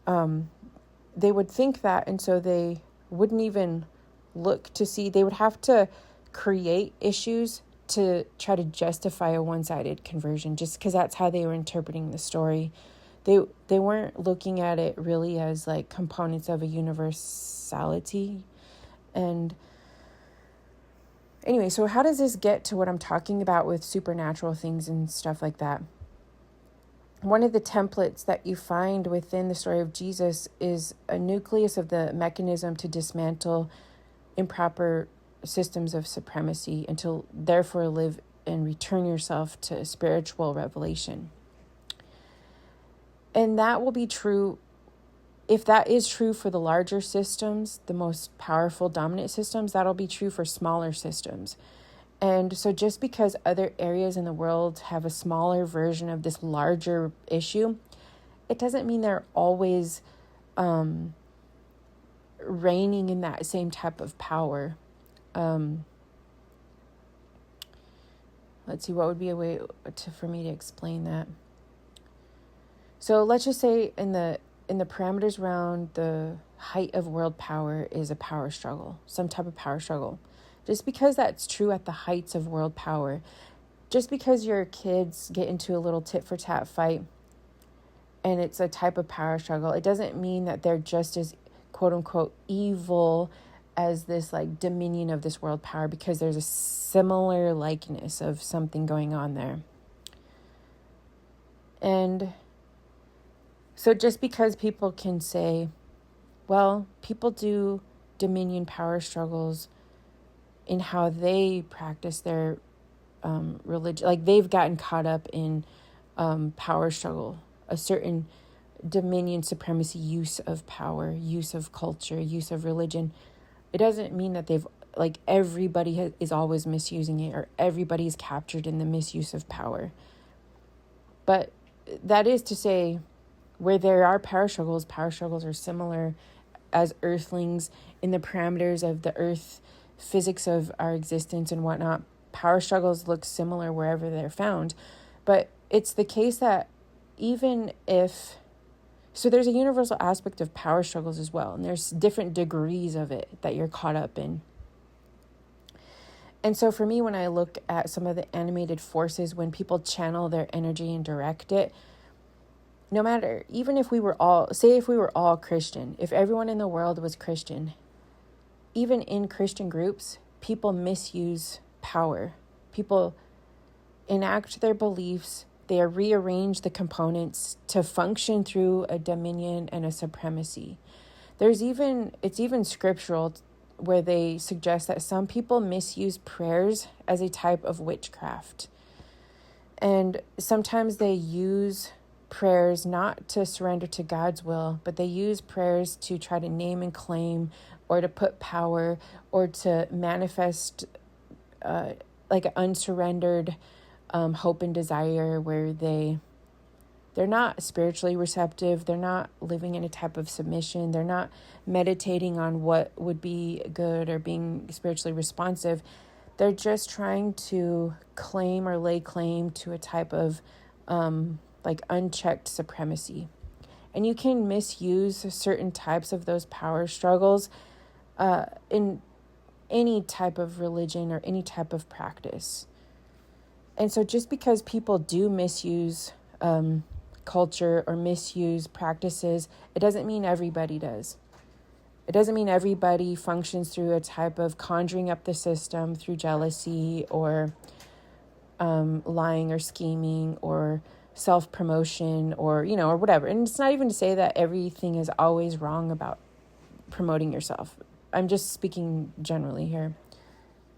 A: They would think that, and so they wouldn't even look to see. They would have to create issues to try to justify a one-sided conversion, just because that's how they were interpreting the story. They weren't looking at it really as like components of a universality. And anyway, so how does this get to what I'm talking about with supernatural things and stuff like that? One of the templates that you find within the story of Jesus is a nucleus of the mechanism to dismantle improper systems of supremacy and to therefore live and return yourself to spiritual revelation. And that will be true, if that is true for the larger systems, the most powerful dominant systems, that'll be true for smaller systems. And so just because other areas in the world have a smaller version of this larger issue, it doesn't mean they're always reigning in that same type of power. Let's see, what would be a way for me to explain that? So let's just say in the parameters around the height of world power is a power struggle, some type of power struggle. Just because that's true at the heights of world power, just because your kids get into a little tit for tat fight and it's a type of power struggle, it doesn't mean that they're just as quote unquote evil as this like dominion of this world power, because there's a similar likeness of something going on there. And so just because people can say, well, people do dominion power struggles in how they practice their religion, like they've gotten caught up in power struggle, a certain dominion, supremacy, use of power, use of culture, use of religion. It doesn't mean that they've, like, everybody is always misusing it, or everybody's captured in the misuse of power. But that is to say, where there are power struggles are similar as earthlings in the parameters of the earth, physics of our existence and whatnot. Power struggles look similar wherever they're found. But it's the case that even if... So there's a universal aspect of power struggles as well, and there's different degrees of it that you're caught up in. And so for me, when I look at some of the animated forces, when people channel their energy and direct it, no matter, even if we were all Christian, if everyone in the world was Christian, even in Christian groups, people misuse power. People enact their beliefs. They rearrange the components to function through a dominion and a supremacy. It's even scriptural where they suggest that some people misuse prayers as a type of witchcraft. And sometimes they use prayers not to surrender to God's will, but they use prayers to try to name and claim, or to put power, or to manifest like an unsurrendered hope and desire, where they're not spiritually receptive. They're not living in a type of submission. They're not meditating on what would be good or being spiritually responsive. They're just trying to claim or lay claim to a type of like unchecked supremacy. And you can misuse certain types of those power struggles in any type of religion or any type of practice. And so just because people do misuse culture or misuse practices, it doesn't mean everybody does. It doesn't mean everybody functions through a type of conjuring up the system through jealousy or lying or scheming or self-promotion or whatever. And it's not even to say that everything is always wrong about promoting yourself. I'm just speaking generally here.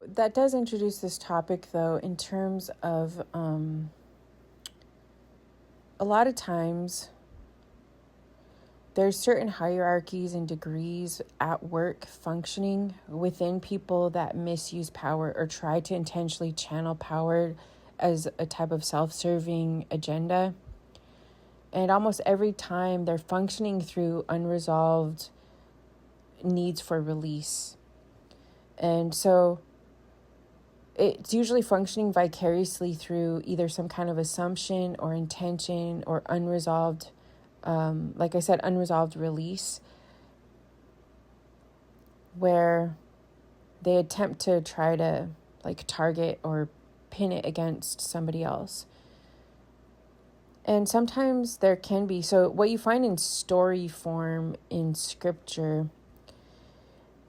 A: That does introduce this topic, though, in terms of a a lot of times there's certain hierarchies and degrees at work functioning within people that misuse power or try to intentionally channel power as a type of self-serving agenda. And almost every time they're functioning through unresolved needs for release. And so it's usually functioning vicariously through either some kind of assumption or intention or unresolved, like I said, unresolved release, where they attempt to try to like target or pin it against somebody else. And sometimes there can be, so what you find in story form in scripture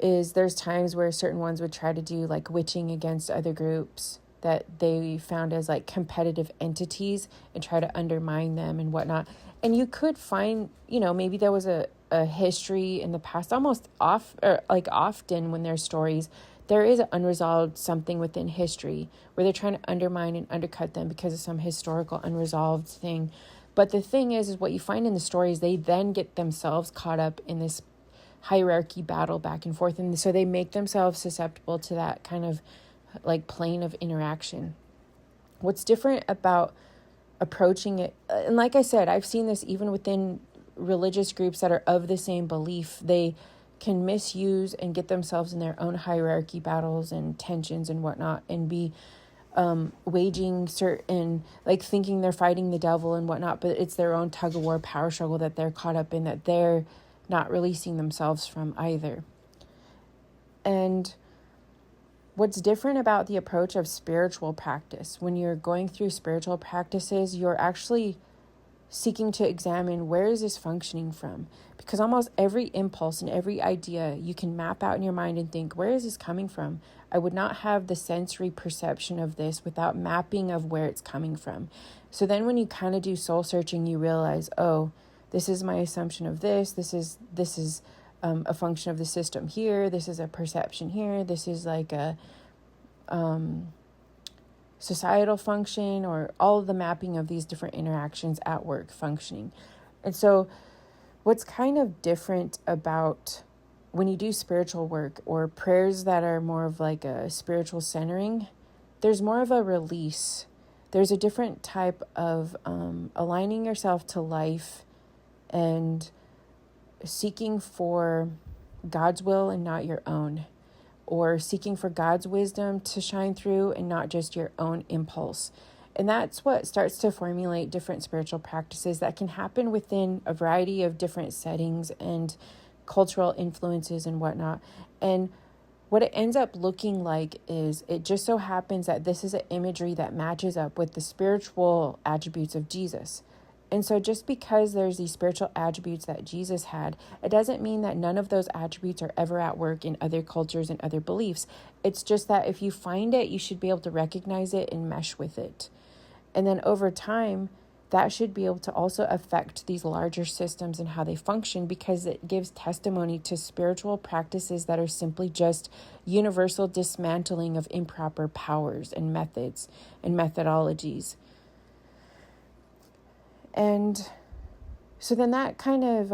A: is there's times where certain ones would try to do like witching against other groups that they found as like competitive entities and try to undermine them and whatnot. And you could find, maybe there was a history in the past, often when there's stories, there is an unresolved something within history where they're trying to undermine and undercut them because of some historical unresolved thing. But the thing is what you find in the stories, they then get themselves caught up in this hierarchy battle back and forth. And so they make themselves susceptible to that kind of like plane of interaction. What's different about approaching it, and like I said, I've seen this even within religious groups that are of the same belief, they can misuse and get themselves in their own hierarchy battles and tensions and whatnot, and be waging certain, like thinking they're fighting the devil and whatnot, but it's their own tug of war power struggle that they're caught up in, that they're not releasing themselves from either. And what's different about the approach of spiritual practice, when you're going through spiritual practices, you're actually seeking to examine, where is this functioning from? Because almost every impulse and every idea you can map out in your mind and think, where is this coming from? I would not have the sensory perception of this without mapping of where it's coming from. So then when you kind of do soul searching, you realize, oh, this is my assumption of this. This is a function of the system here. This is a perception here. This is like a societal function, or all of the mapping of these different interactions at work functioning. And so what's kind of different about when you do spiritual work or prayers that are more of like a spiritual centering, there's more of a release. There's a different type of aligning yourself to life and seeking for God's will and not your own, or seeking for God's wisdom to shine through and not just your own impulse. And that's what starts to formulate different spiritual practices that can happen within a variety of different settings and cultural influences and whatnot. And what it ends up looking like is, it just so happens that this is an imagery that matches up with the spiritual attributes of Jesus. And so just because there's these spiritual attributes that Jesus had, it doesn't mean that none of those attributes are ever at work in other cultures and other beliefs. It's just that if you find it, you should be able to recognize it and mesh with it. And then over time, that should be able to also affect these larger systems and how they function, because it gives testimony to spiritual practices that are simply just universal dismantling of improper powers and methods and methodologies. And so then that kind of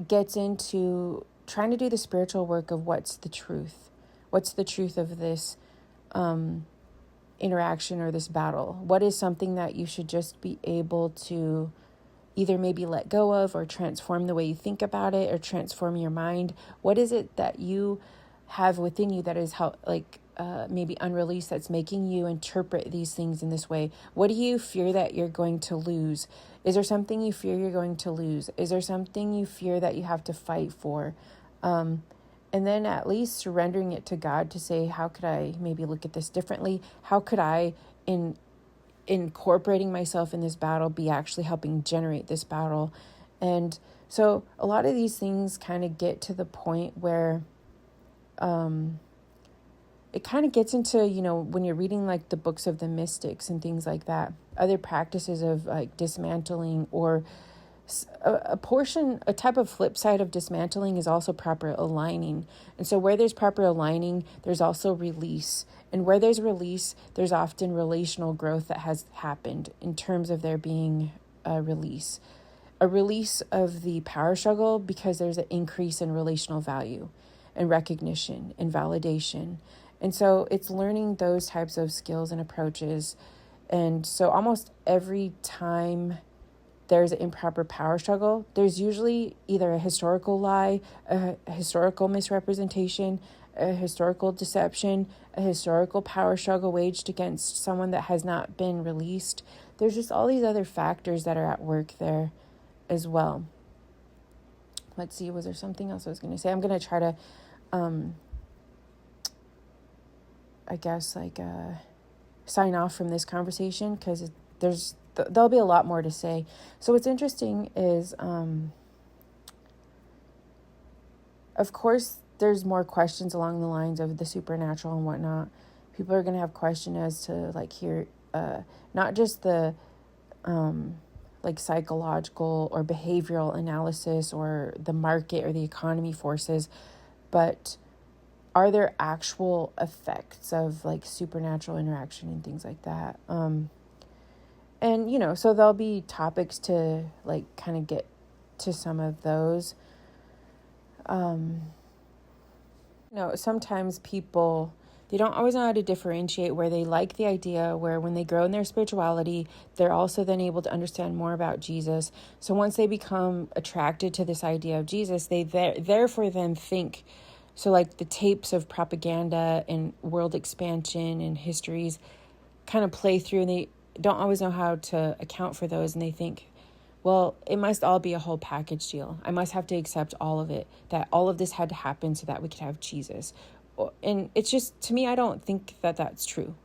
A: gets into trying to do the spiritual work of what's the truth. What's the truth of this interaction or this battle? What is something that you should just be able to either maybe let go of, or transform the way you think about it, or transform your mind? What is it that you have within you that is maybe unreleased, that's making you interpret these things in this way? What do you fear that you're going to lose? Is there something you fear you're going to lose? Is there something you fear that you have to fight for? And then at least surrendering it to God to say, how could I maybe look at this differently? How could I, in incorporating myself in this battle, be actually helping generate this battle? And so a lot of these things kind of get to the point where it kind of gets into, when you're reading like the books of the mystics and things like that, other practices of like dismantling, or a type of flip side of dismantling is also proper aligning. And so where there's proper aligning, there's also release. And where there's release, there's often relational growth that has happened in terms of there being a release. A release of the power struggle because there's an increase in relational value and recognition and validation. And so it's learning those types of skills and approaches. And so almost every time there's an improper power struggle, there's usually either a historical lie, a historical misrepresentation, a historical deception, a historical power struggle waged against someone that has not been released. There's just all these other factors that are at work there as well. Let's see, was there something else I was going to say? I'm going to try to, sign off from this conversation because there'll be a lot more to say. So what's interesting is, of course, there's more questions along the lines of the supernatural and whatnot. People are going to have questions as to not just the psychological or behavioral analysis or the market or the economy forces, but are there actual effects of supernatural interaction and things like that? And, so there'll be topics to kind of get to some of those. Sometimes people, they don't always know how to differentiate where they like the idea where when they grow in their spirituality, they're also then able to understand more about Jesus. So once they become attracted to this idea of Jesus, they therefore then think, so the tapes of propaganda and world expansion and histories kind of play through, and they don't always know how to account for those. And they think, well, it must all be a whole package deal. I must have to accept all of it, that all of this had to happen so that we could have Jesus. And it's just, to me, I don't think that that's true.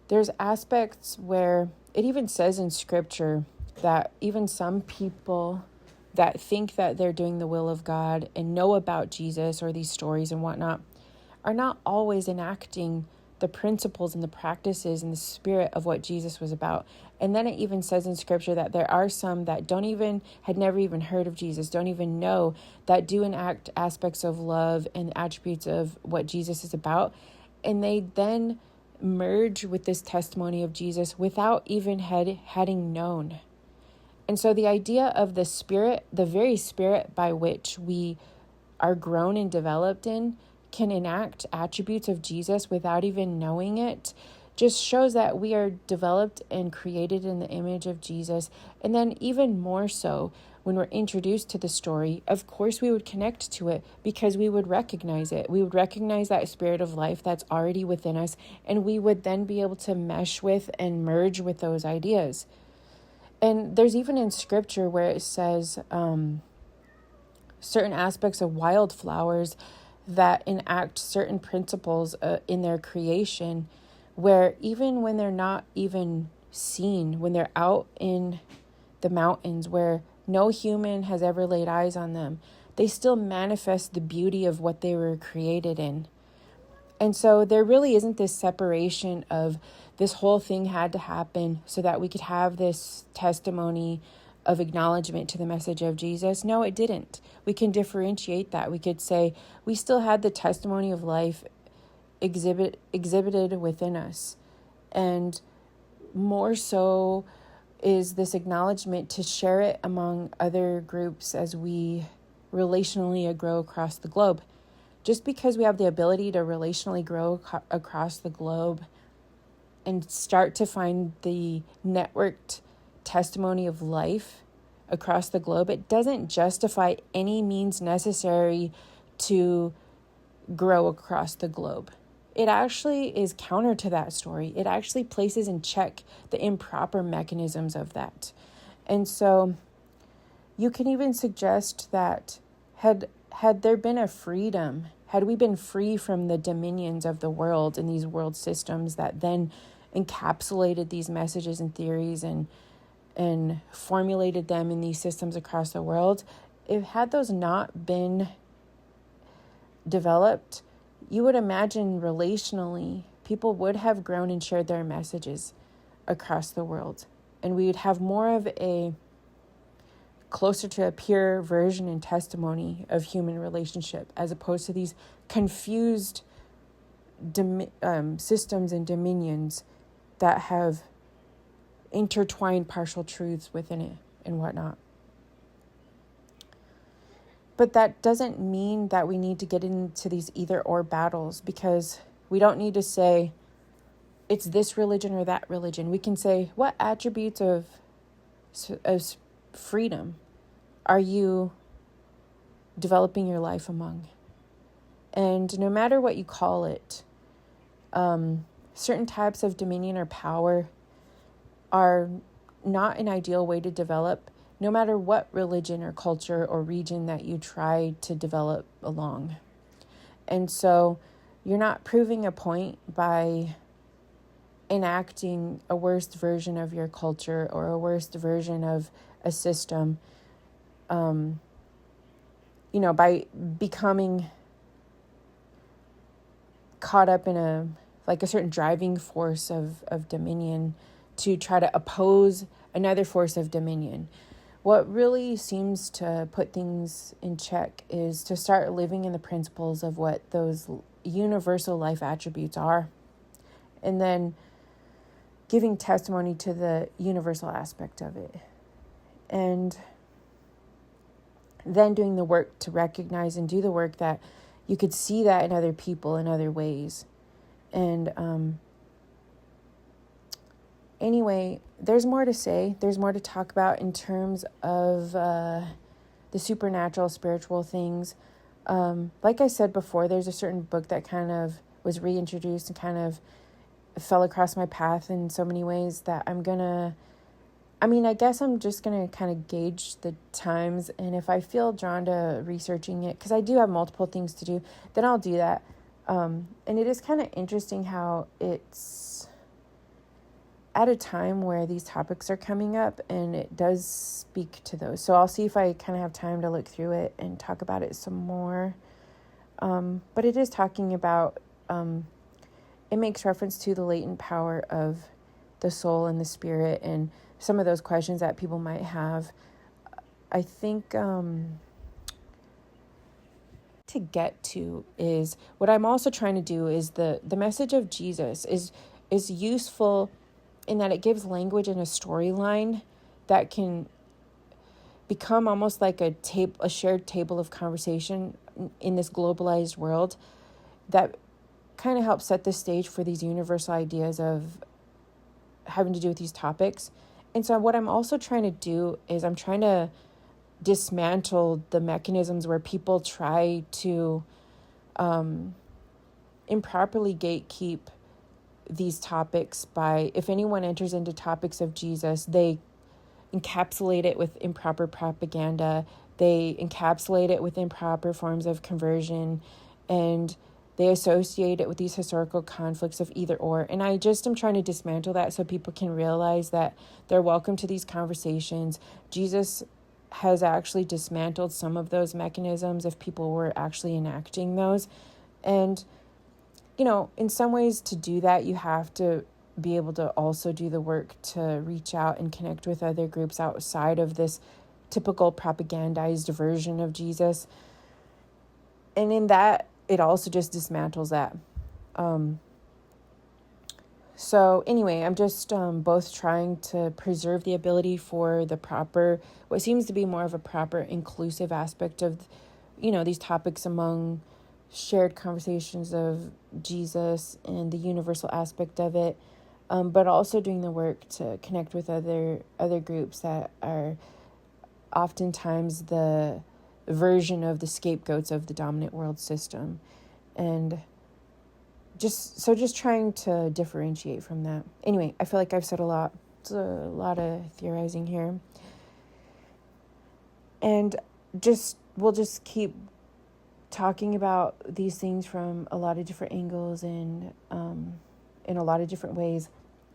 A: There's aspects where it even says in scripture that even some people that think that they're doing the will of God and know about Jesus or these stories and whatnot are not always enacting the principles and the practices and the spirit of what Jesus was about. And then it even says in scripture that there are some that had never even heard of Jesus, don't even know, that do enact aspects of love and attributes of what Jesus is about. And they then merge with this testimony of Jesus without even having known. And so the idea of the spirit, the very spirit by which we are grown and developed in, can enact attributes of Jesus without even knowing it, just shows that we are developed and created in the image of Jesus. And then even more so, when we're introduced to the story, of course we would connect to it because we would recognize it. We would recognize that spirit of life that's already within us, and we would then be able to mesh with and merge with those ideas. And there's even in scripture where it says certain aspects of wildflowers that enact certain principles in their creation, where even when they're not even seen, when they're out in the mountains where no human has ever laid eyes on them, they still manifest the beauty of what they were created in. And so there really isn't this separation of this whole thing had to happen so that we could have this testimony of acknowledgement to the message of Jesus. No, it didn't. We can differentiate that. We could say we still had the testimony of life exhibited within us. And more so is this acknowledgement to share it among other groups as we relationally grow across the globe. Just because we have the ability to relationally grow across the globe and start to find the networked testimony of life across the globe, it doesn't justify any means necessary to grow across the globe. It actually is counter to that story. It actually places in check the improper mechanisms of that. And so you can even suggest that had there been a freedom, had we been free from the dominions of the world and these world systems that then encapsulated these messages and theories and formulated them in these systems across the world, had those not been developed, you would imagine relationally, people would have grown and shared their messages across the world. And we would have more of closer to a pure version and testimony of human relationship, as opposed to these confused systems and dominions that have intertwined partial truths within it and whatnot. But that doesn't mean that we need to get into these either or battles, because we don't need to say it's this religion or that religion. We can say, what attributes of freedom are you developing your life among? And no matter what you call it, certain types of dominion or power are not an ideal way to develop, no matter what religion or culture or region that you try to develop along. And so you're not proving a point by enacting a worst version of your culture or a worst version of a system, by becoming caught up in a certain driving force of dominion to try to oppose another force of dominion. What really seems to put things in check is to start living in the principles of what those universal life attributes are, and then giving testimony to the universal aspect of it, and then doing the work to recognize and do the work that you could see that in other people in other ways. And anyway, there's more to say. There's more to talk about in terms of the supernatural, spiritual things. Like I said before, there's a certain book that kind of was reintroduced and kind of fell across my path in so many ways that I guess I'm just going to kind of gauge the times. And if I feel drawn to researching it, because I do have multiple things to do, then I'll do that. And it is kind of interesting how it's at a time where these topics are coming up, and it does speak to those. So I'll see if I kind of have time to look through it and talk about it some more. But it is talking about, it makes reference to the latent power of the soul and the spirit, and some of those questions that people might have. I think to get to is what I'm also trying to do is the message of Jesus is useful in that it gives language and a storyline that can become almost like a shared table of conversation in this globalized world that kind of helps set the stage for these universal ideas of having to do with these topics. And so what I'm also trying to do is I'm trying to dismantle the mechanisms where people try to improperly gatekeep these topics by, if anyone enters into topics of Jesus, they encapsulate it with improper propaganda, they encapsulate it with improper forms of conversion, and they associate it with these historical conflicts of either or. And I just am trying to dismantle that so people can realize that they're welcome to these conversations. Jesus has actually dismantled some of those mechanisms if people were actually enacting those. And in some ways to do that, you have to be able to also do the work to reach out and connect with other groups outside of this typical propagandized version of Jesus. And in that, it also just dismantles that. So anyway, I'm just both trying to preserve the ability for the proper, what seems to be more of a proper inclusive aspect of, these topics among shared conversations of Jesus and the universal aspect of it, but also doing the work to connect with other groups that are oftentimes the version of the scapegoats of the dominant world system. And just trying to differentiate from that. Anyway, I feel like I've said a lot. It's a lot of theorizing here. And we'll just keep talking about these things from a lot of different angles and in a lot of different ways.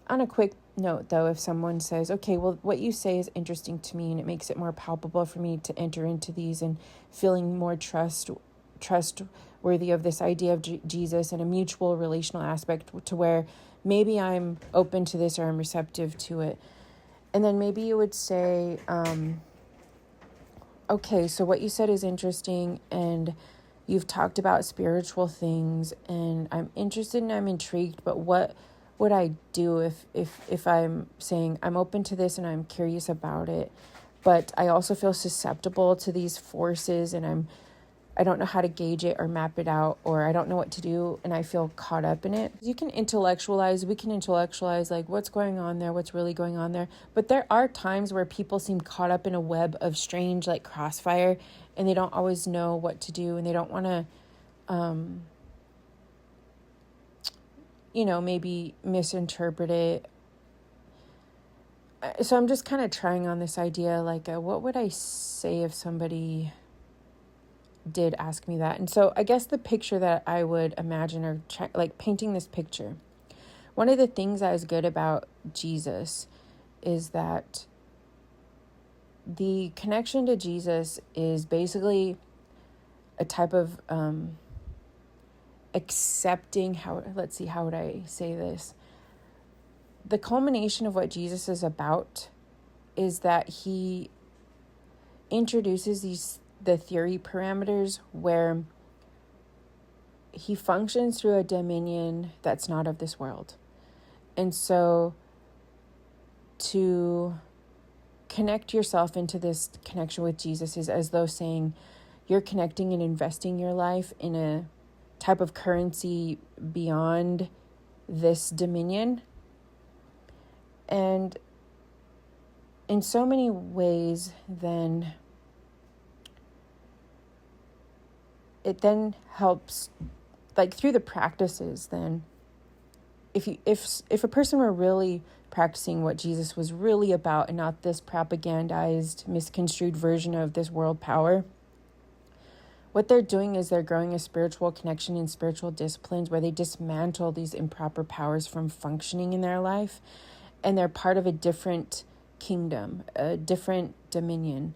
A: On a quick note, though, if someone says, okay, well, what you say is interesting to me and it makes it more palpable for me to enter into these and feeling more trustworthy of this idea of Jesus and a mutual relational aspect to where maybe I'm open to this or I'm receptive to it. And then maybe you would say, okay, so what you said is interesting, and You've talked about spiritual things, and I'm interested and I'm intrigued, but what would I do if I'm saying I'm open to this and I'm curious about it, but I also feel susceptible to these forces, and I don't know how to gauge it or map it out, or I don't know what to do, and I feel caught up in it. We can intellectualize like what's going on there, what's really going on there. But there are times where people seem caught up in a web of strange like crossfire, and they don't always know what to do, and they don't want to, maybe misinterpret it. So I'm just kind of trying on this idea, like, what would I say if somebody did ask me that? And so I guess the picture that I would imagine, or like painting this picture, one of the things that is good about Jesus is that the connection to Jesus is basically a type of accepting, how would I say this? The culmination of what Jesus is about is that he introduces the theory parameters where he functions through a dominion that's not of this world. And so to connect yourself into this connection with Jesus is as though saying you're connecting and investing your life in a type of currency beyond this dominion. And in so many ways, then it then helps, like through the practices, then if a person were really practicing what Jesus was really about and not this propagandized, misconstrued version of this world power, what they're doing is they're growing a spiritual connection in spiritual disciplines where they dismantle these improper powers from functioning in their life, and they're part of a different kingdom, a different dominion.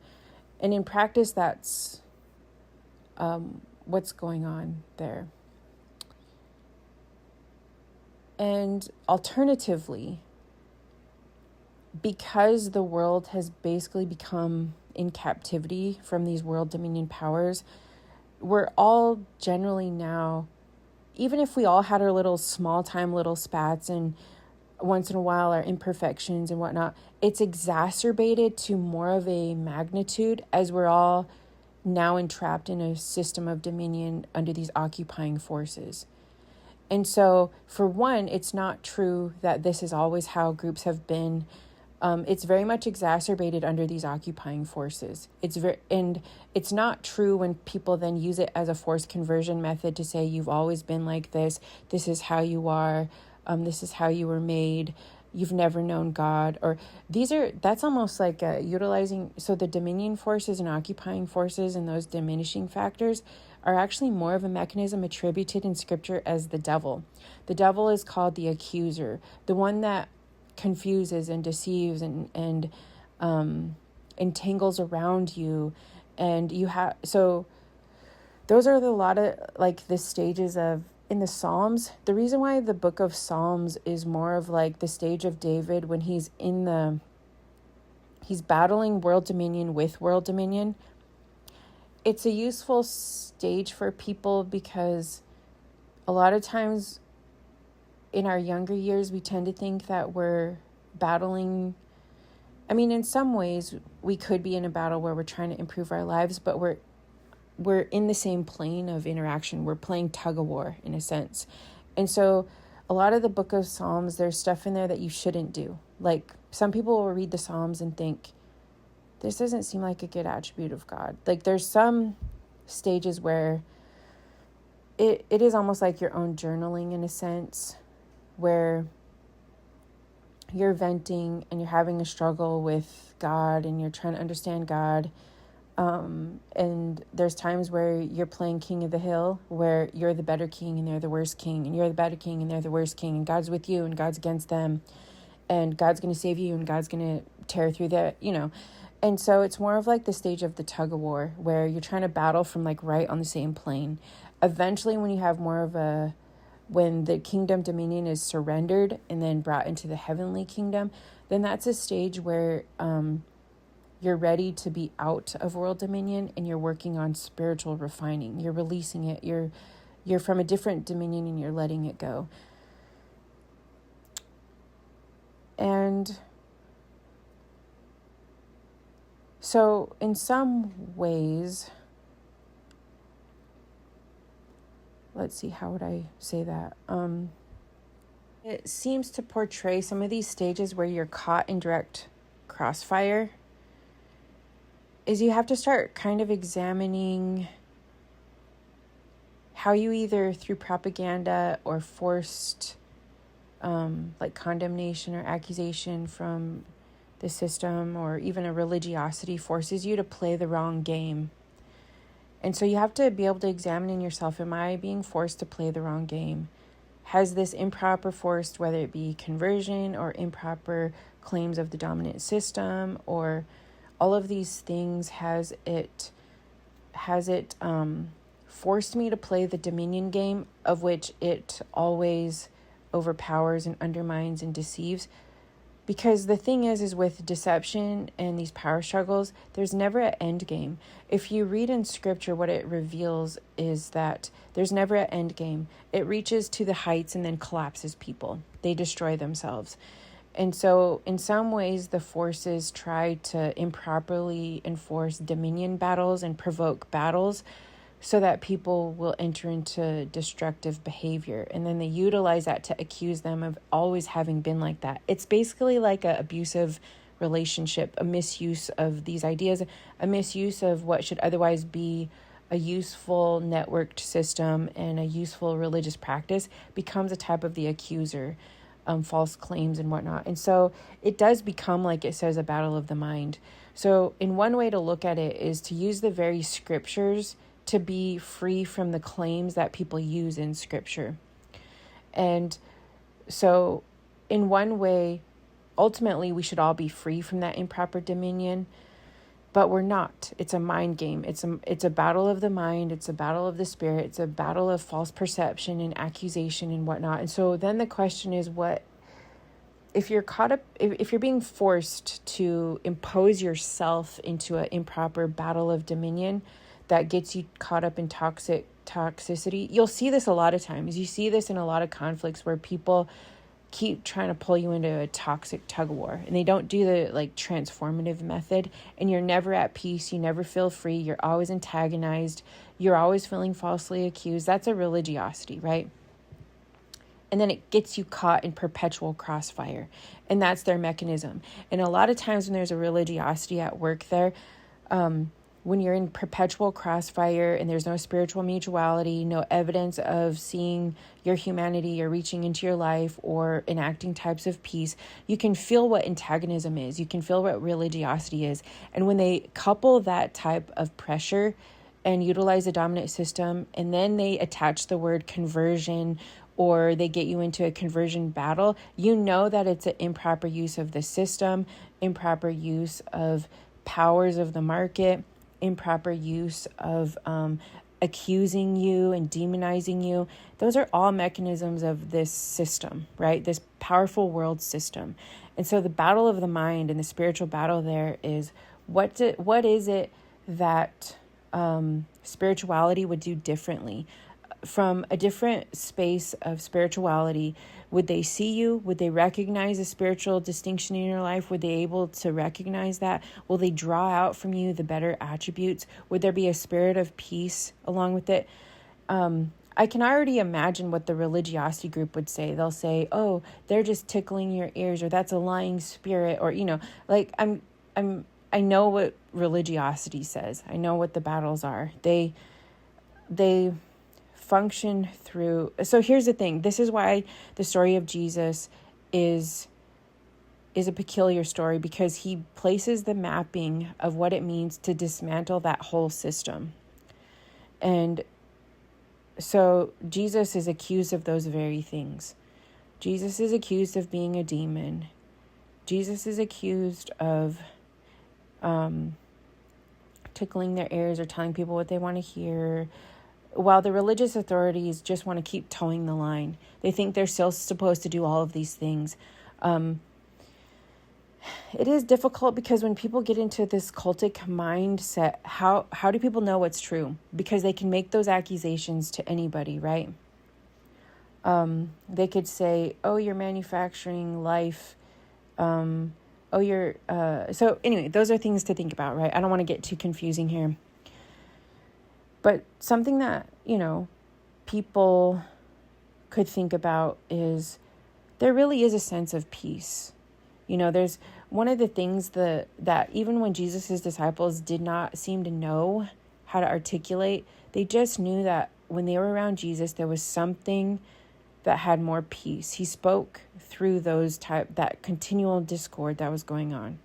A: And in practice, that's what's going on there. And alternatively, because the world has basically become in captivity from these world dominion powers, we're all generally now, even if we all had our little small time little spats and once in a while our imperfections and whatnot, it's exacerbated to more of a magnitude as we're all now entrapped in a system of dominion under these occupying forces. And so, for one, it's not true that this is always how groups have been. It's very much exacerbated under these occupying forces. And it's not true when people then use it as a forced conversion method to say you've always been like this. This is how you are. This is how you were made. You've never known God. Or that's almost like utilizing. So the dominion forces and occupying forces and those diminishing factors are actually more of a mechanism attributed in scripture as the devil. The devil is called the accuser, the one that confuses and deceives and entangles around you. And so those are a lot of like the stages of in the Psalms. The reason why the book of Psalms is more of like the stage of David when he's battling world dominion with world dominion. It's a useful stage for people because a lot of times in our younger years, we tend to think that we're battling. I mean, in some ways, we could be in a battle where we're trying to improve our lives, but we're in the same plane of interaction. We're playing tug of war in a sense. And so a lot of the book of Psalms, there's stuff in there that you shouldn't do. Like some people will read the Psalms and think, this doesn't seem like a good attribute of God. Like there's some stages where it is almost like your own journaling in a sense, where you're venting and you're having a struggle with God and you're trying to understand God. And there's times where you're playing King of the Hill, where you're the better king and they're the worst king, and you're the better king and they're the worst king, and God's with you and God's against them, and God's going to save you and God's going to tear through that, And so it's more of like the stage of the tug of war where you're trying to battle from like right on the same plane. Eventually, when you have more of when the kingdom dominion is surrendered and then brought into the heavenly kingdom, then that's a stage where you're ready to be out of world dominion and you're working on spiritual refining. You're releasing it. You're from a different dominion and you're letting it go. And so in some ways, let's see, how would I say that? It seems to portray some of these stages where you're caught in direct crossfire is you have to start kind of examining how you either through propaganda or forced like condemnation or accusation from the system or even a religiosity forces you to play the wrong game. And so you have to be able to examine in yourself, am I being forced to play the wrong game? Has this improper forced, whether it be conversion or improper claims of the dominant system or all of these things, has it forced me to play the dominion game of which it always overpowers and undermines and deceives? Because the thing is with deception and these power struggles, there's never an end game. If you read in scripture, what it reveals is that there's never an end game. It reaches to the heights and then collapses people. They destroy themselves. And so in some ways, the forces try to improperly enforce dominion battles and provoke battles so that people will enter into destructive behavior. And then they utilize that to accuse them of always having been like that. It's basically like an abusive relationship, a misuse of these ideas, a misuse of what should otherwise be a useful networked system and a useful religious practice becomes a type of the accuser, false claims and whatnot. And so it does become, like it says, a battle of the mind. So in one way to look at it is to use the very scriptures to be free from the claims that people use in scripture. And so in one way, ultimately, we should all be free from that improper dominion, but we're not. It's a mind game. It's a battle of the mind. It's a battle of the spirit. It's a battle of false perception and accusation and whatnot. And so then the question is, what if you're caught up, if you're being forced to impose yourself into an improper battle of dominion that gets you caught up in toxicity? You'll see this a lot of times. You see this in a lot of conflicts where people keep trying to pull you into a toxic tug of war, and they don't do the like transformative method, and you're never at peace. You never feel free. You're always antagonized. You're always feeling falsely accused. That's a religiosity, right? And then it gets you caught in perpetual crossfire, and that's their mechanism. And a lot of times when there's a religiosity at work there, when you're in perpetual crossfire and there's no spiritual mutuality, no evidence of seeing your humanity or reaching into your life or enacting types of peace, you can feel what antagonism is. You can feel what religiosity is. And when they couple that type of pressure and utilize a dominant system, and then they attach the word conversion, or they get you into a conversion battle, you know that it's an improper use of the system, improper use of powers of the market, improper use of accusing you and demonizing you. Those are all mechanisms of this system, right? This powerful world system. And so the battle of the mind and the spiritual battle there is, what is it that spirituality would do differently? From a different space of spirituality, would they see you? Would they recognize a spiritual distinction in your life? Would they able to recognize that? Will they draw out from you the better attributes? Would there be a spirit of peace along with it? I can already imagine what the religiosity group would say. They'll say, "Oh, they're just tickling your ears," or "That's a lying spirit," or like I know what religiosity says. I know what the battles are. They function through. So here's the thing. This is why the story of Jesus is a peculiar story, because he places the mapping of what it means to dismantle that whole system. And so Jesus is accused of those very things. Jesus is accused of being a demon. Jesus is accused of tickling their ears or telling people what they want to hear, while the religious authorities just want to keep towing the line. They think they're still supposed to do all of these things. it is difficult because when people get into this cultic mindset, how do people know what's true? Because they can make those accusations to anybody, right? They could say, oh, you're manufacturing life. Oh, you're, so anyway, those are things to think about, right? I don't want to get too confusing here. But something that, people could think about is there really is a sense of peace. There's one of the things that even when Jesus's disciples did not seem to know how to articulate, they just knew that when they were around Jesus, there was something that had more peace. He spoke through that continual discord that was going on.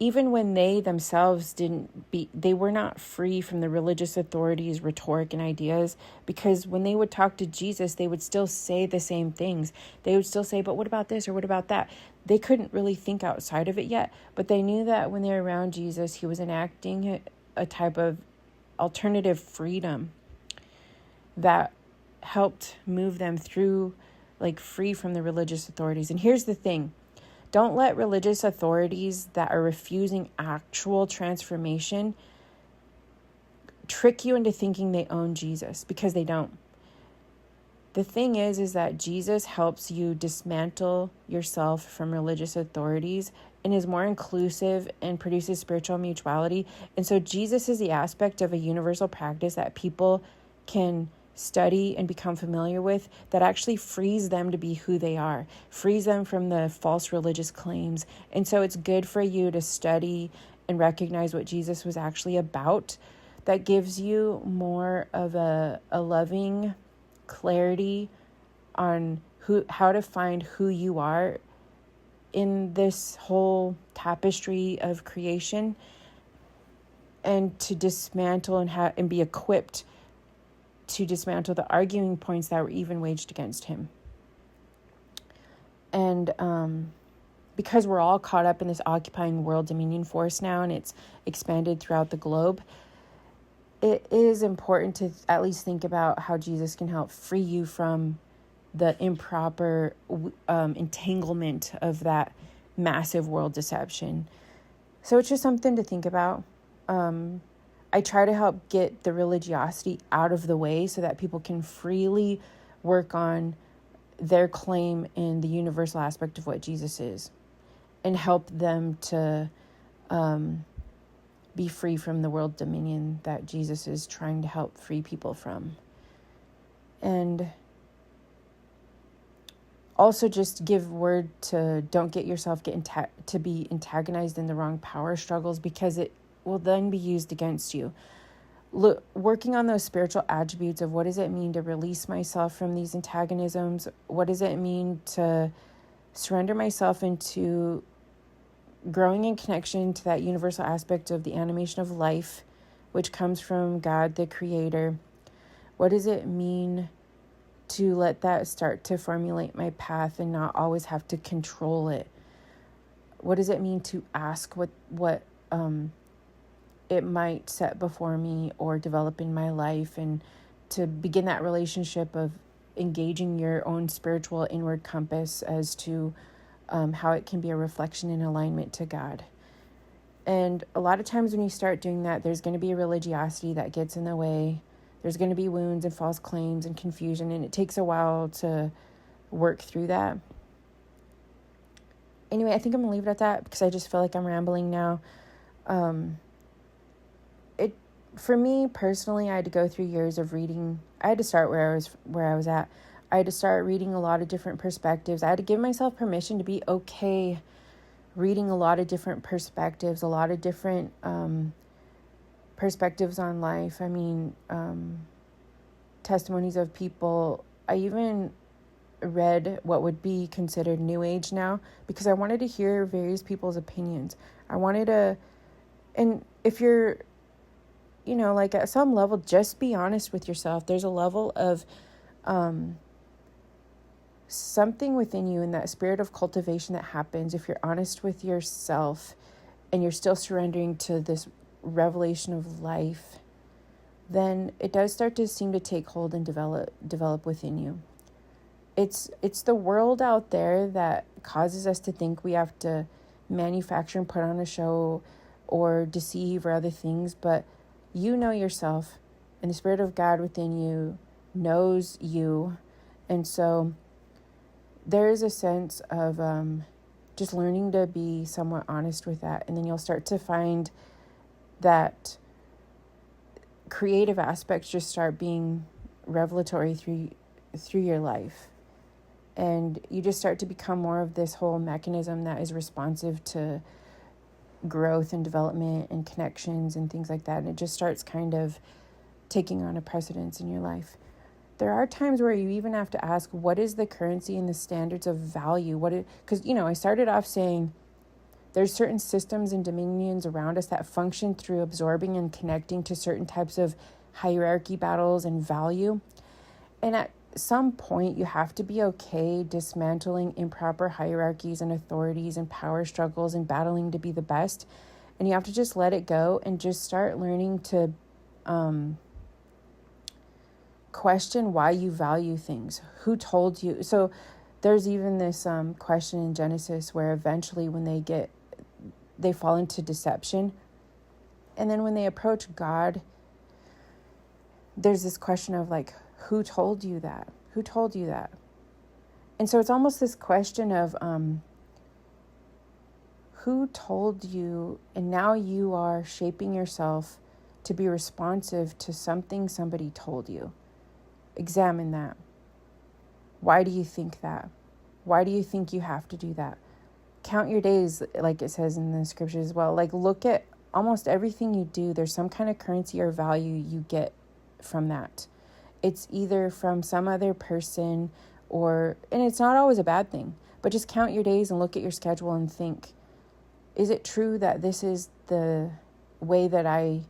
A: Even when they themselves they were not free from the religious authorities' rhetoric and ideas, because when they would talk to Jesus, they would still say the same things. They would still say, but what about this or what about that? They couldn't really think outside of it yet, but they knew that when they were around Jesus, he was enacting a type of alternative freedom that helped move them through, free from the religious authorities. And here's the thing. Don't let religious authorities that are refusing actual transformation trick you into thinking they own Jesus, because they don't. The thing is that Jesus helps you dismantle yourself from religious authorities and is more inclusive and produces spiritual mutuality. And so Jesus is the aspect of a universal practice that people can study and become familiar with that actually frees them to be who they are, frees them from the false religious claims. And so it's good for you to study and recognize what Jesus was actually about. That gives you more of a loving clarity on how to find who you are in this whole tapestry of creation, and to dismantle and be equipped to dismantle the arguing points that were even waged against him. And because we're all caught up in this occupying world dominion force now, and it's expanded throughout the globe, it is important to at least think about how Jesus can help free you from the improper entanglement of that massive world deception. So it's just something to think about. I try to help get the religiosity out of the way so that people can freely work on their claim in the universal aspect of what Jesus is, and help them to be free from the world dominion that Jesus is trying to help free people from. And also just give word to don't get yourself to be antagonized in the wrong power struggles, because it will then be used against you. Look, working on those spiritual attributes of what does it mean to release myself from these antagonisms? What does it mean to surrender myself into growing in connection to that universal aspect of the animation of life, which comes from God, the Creator? What does it mean to let that start to formulate my path and not always have to control it? What does it mean to ask what it might set before me or develop in my life, and to begin that relationship of engaging your own spiritual inward compass as to how it can be a reflection and alignment to God? And a lot of times when you start doing that, there's going to be a religiosity that gets in the way. There's going to be wounds and false claims and confusion, and it takes a while to work through that. Anyway, I think I'm going to leave it at that because I just feel like I'm rambling now. For me personally, I had to go through years of reading. I had to start where I was at. I had to start reading a lot of different perspectives. I had to give myself permission to be okay reading a lot of different perspectives, a lot of different perspectives on life. I mean, testimonies of people. I even read what would be considered New Age now, because I wanted to hear various people's opinions. I wanted to, and if you're, at some level, just be honest with yourself. There's a level of something within you in that spirit of cultivation that happens if you're honest with yourself and you're still surrendering to this revelation of life. Then it does start to seem to take hold and develop within you. It's the world out there that causes us to think we have to manufacture and put on a show or deceive or other things, but you know yourself, and the Spirit of God within you knows you. And so there is a sense of just learning to be somewhat honest with that. And then you'll start to find that creative aspects just start being revelatory through your life. And you just start to become more of this whole mechanism that is responsive to growth and development and connections and things like that. And it just starts kind of taking on a precedence in your life. There are times where you even have to ask, what is the currency and the standards of value? Because, I started off saying there's certain systems and dominions around us that function through absorbing and connecting to certain types of hierarchy battles and value. And at some point, you have to be okay dismantling improper hierarchies and authorities and power struggles and battling to be the best. And you have to just let it go and just start learning to question why you value things. Who told you? So there's even this question in Genesis where eventually when they fall into deception. And then when they approach God, there's this question of like, who told you that? Who told you that? And so it's almost this question of who told you, and now you are shaping yourself to be responsive to something somebody told you. Examine that. Why do you think that? Why do you think you have to do that? Count your days, like it says in the scriptures as well. Like, look at almost everything you do. There's some kind of currency or value you get from that. It's either from some other person and it's not always a bad thing, but just count your days and look at your schedule and think, is it true that this is the way that I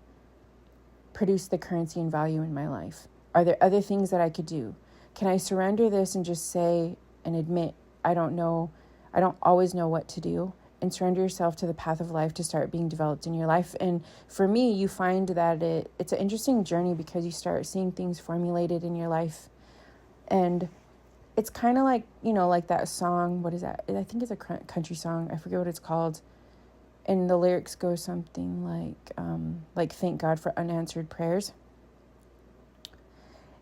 A: produce the currency and value in my life? Are there other things that I could do? Can I surrender this and just say and admit, I don't always know what to do, and surrender yourself to the path of life to start being developed in your life? And for me, you find that it's an interesting journey because you start seeing things formulated in your life. And it's kind of like, like that song, what is that? I think it's a country song. I forget what it's called. And the lyrics go something like thank God for unanswered prayers.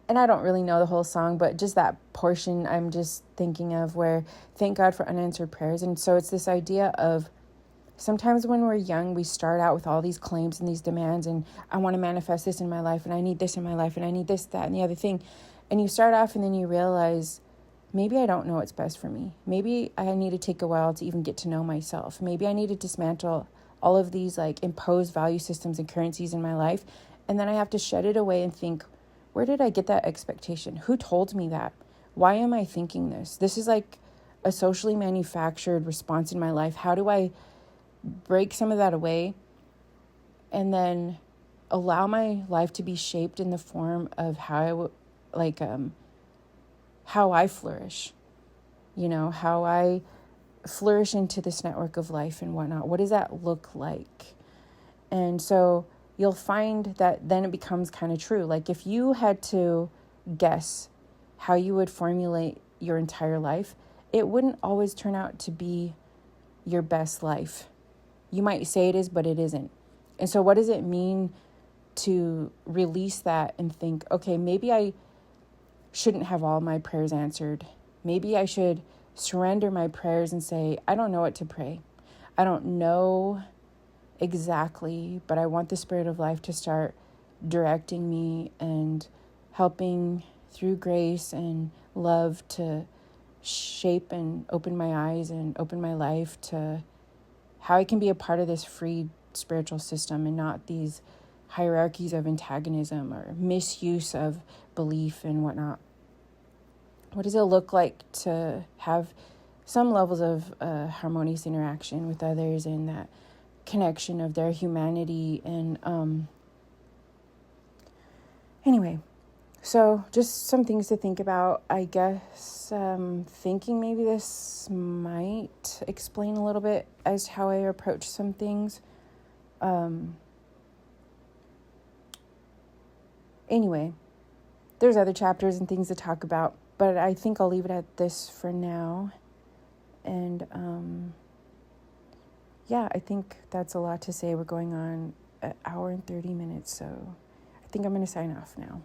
A: And I don't really know the whole song, but just that portion I'm just thinking of where thank God for unanswered prayers. And so it's this idea of sometimes when we're young, we start out with all these claims and these demands, and I want to manifest this in my life, and I need this in my life, and I need this, that, and the other thing. And you start off and then you realize, maybe I don't know what's best for me. Maybe I need to take a while to even get to know myself. Maybe I need to dismantle all of these like imposed value systems and currencies in my life. And then I have to shed it away and think, where did I get that expectation? Who told me that? Why am I thinking this? This is like a socially manufactured response in my life. How do I break some of that away and then allow my life to be shaped in the form of how I flourish? How I flourish into this network of life and whatnot. What does that look like? And so you'll find that then it becomes kind of true. Like if you had to guess how you would formulate your entire life, it wouldn't always turn out to be your best life. You might say it is, but it isn't. And so what does it mean to release that and think, okay, maybe I shouldn't have all my prayers answered. Maybe I should surrender my prayers and say, I don't know what to pray. I don't know exactly, but I want the Spirit of life to start directing me and helping through grace and love to shape and open my eyes and open my life to how I can be a part of this free spiritual system and not these hierarchies of antagonism or misuse of belief and whatnot. What does it look like to have some levels of harmonious interaction with others and that connection of their humanity? And anyway, so just some things to think about. I guess thinking maybe this might explain a little bit as to how I approach some things. Anyway, there's other chapters and things to talk about, but I think I'll leave it at this for now. And yeah, I think that's a lot to say. We're going on an hour and 30 minutes, so I think I'm going to sign off now.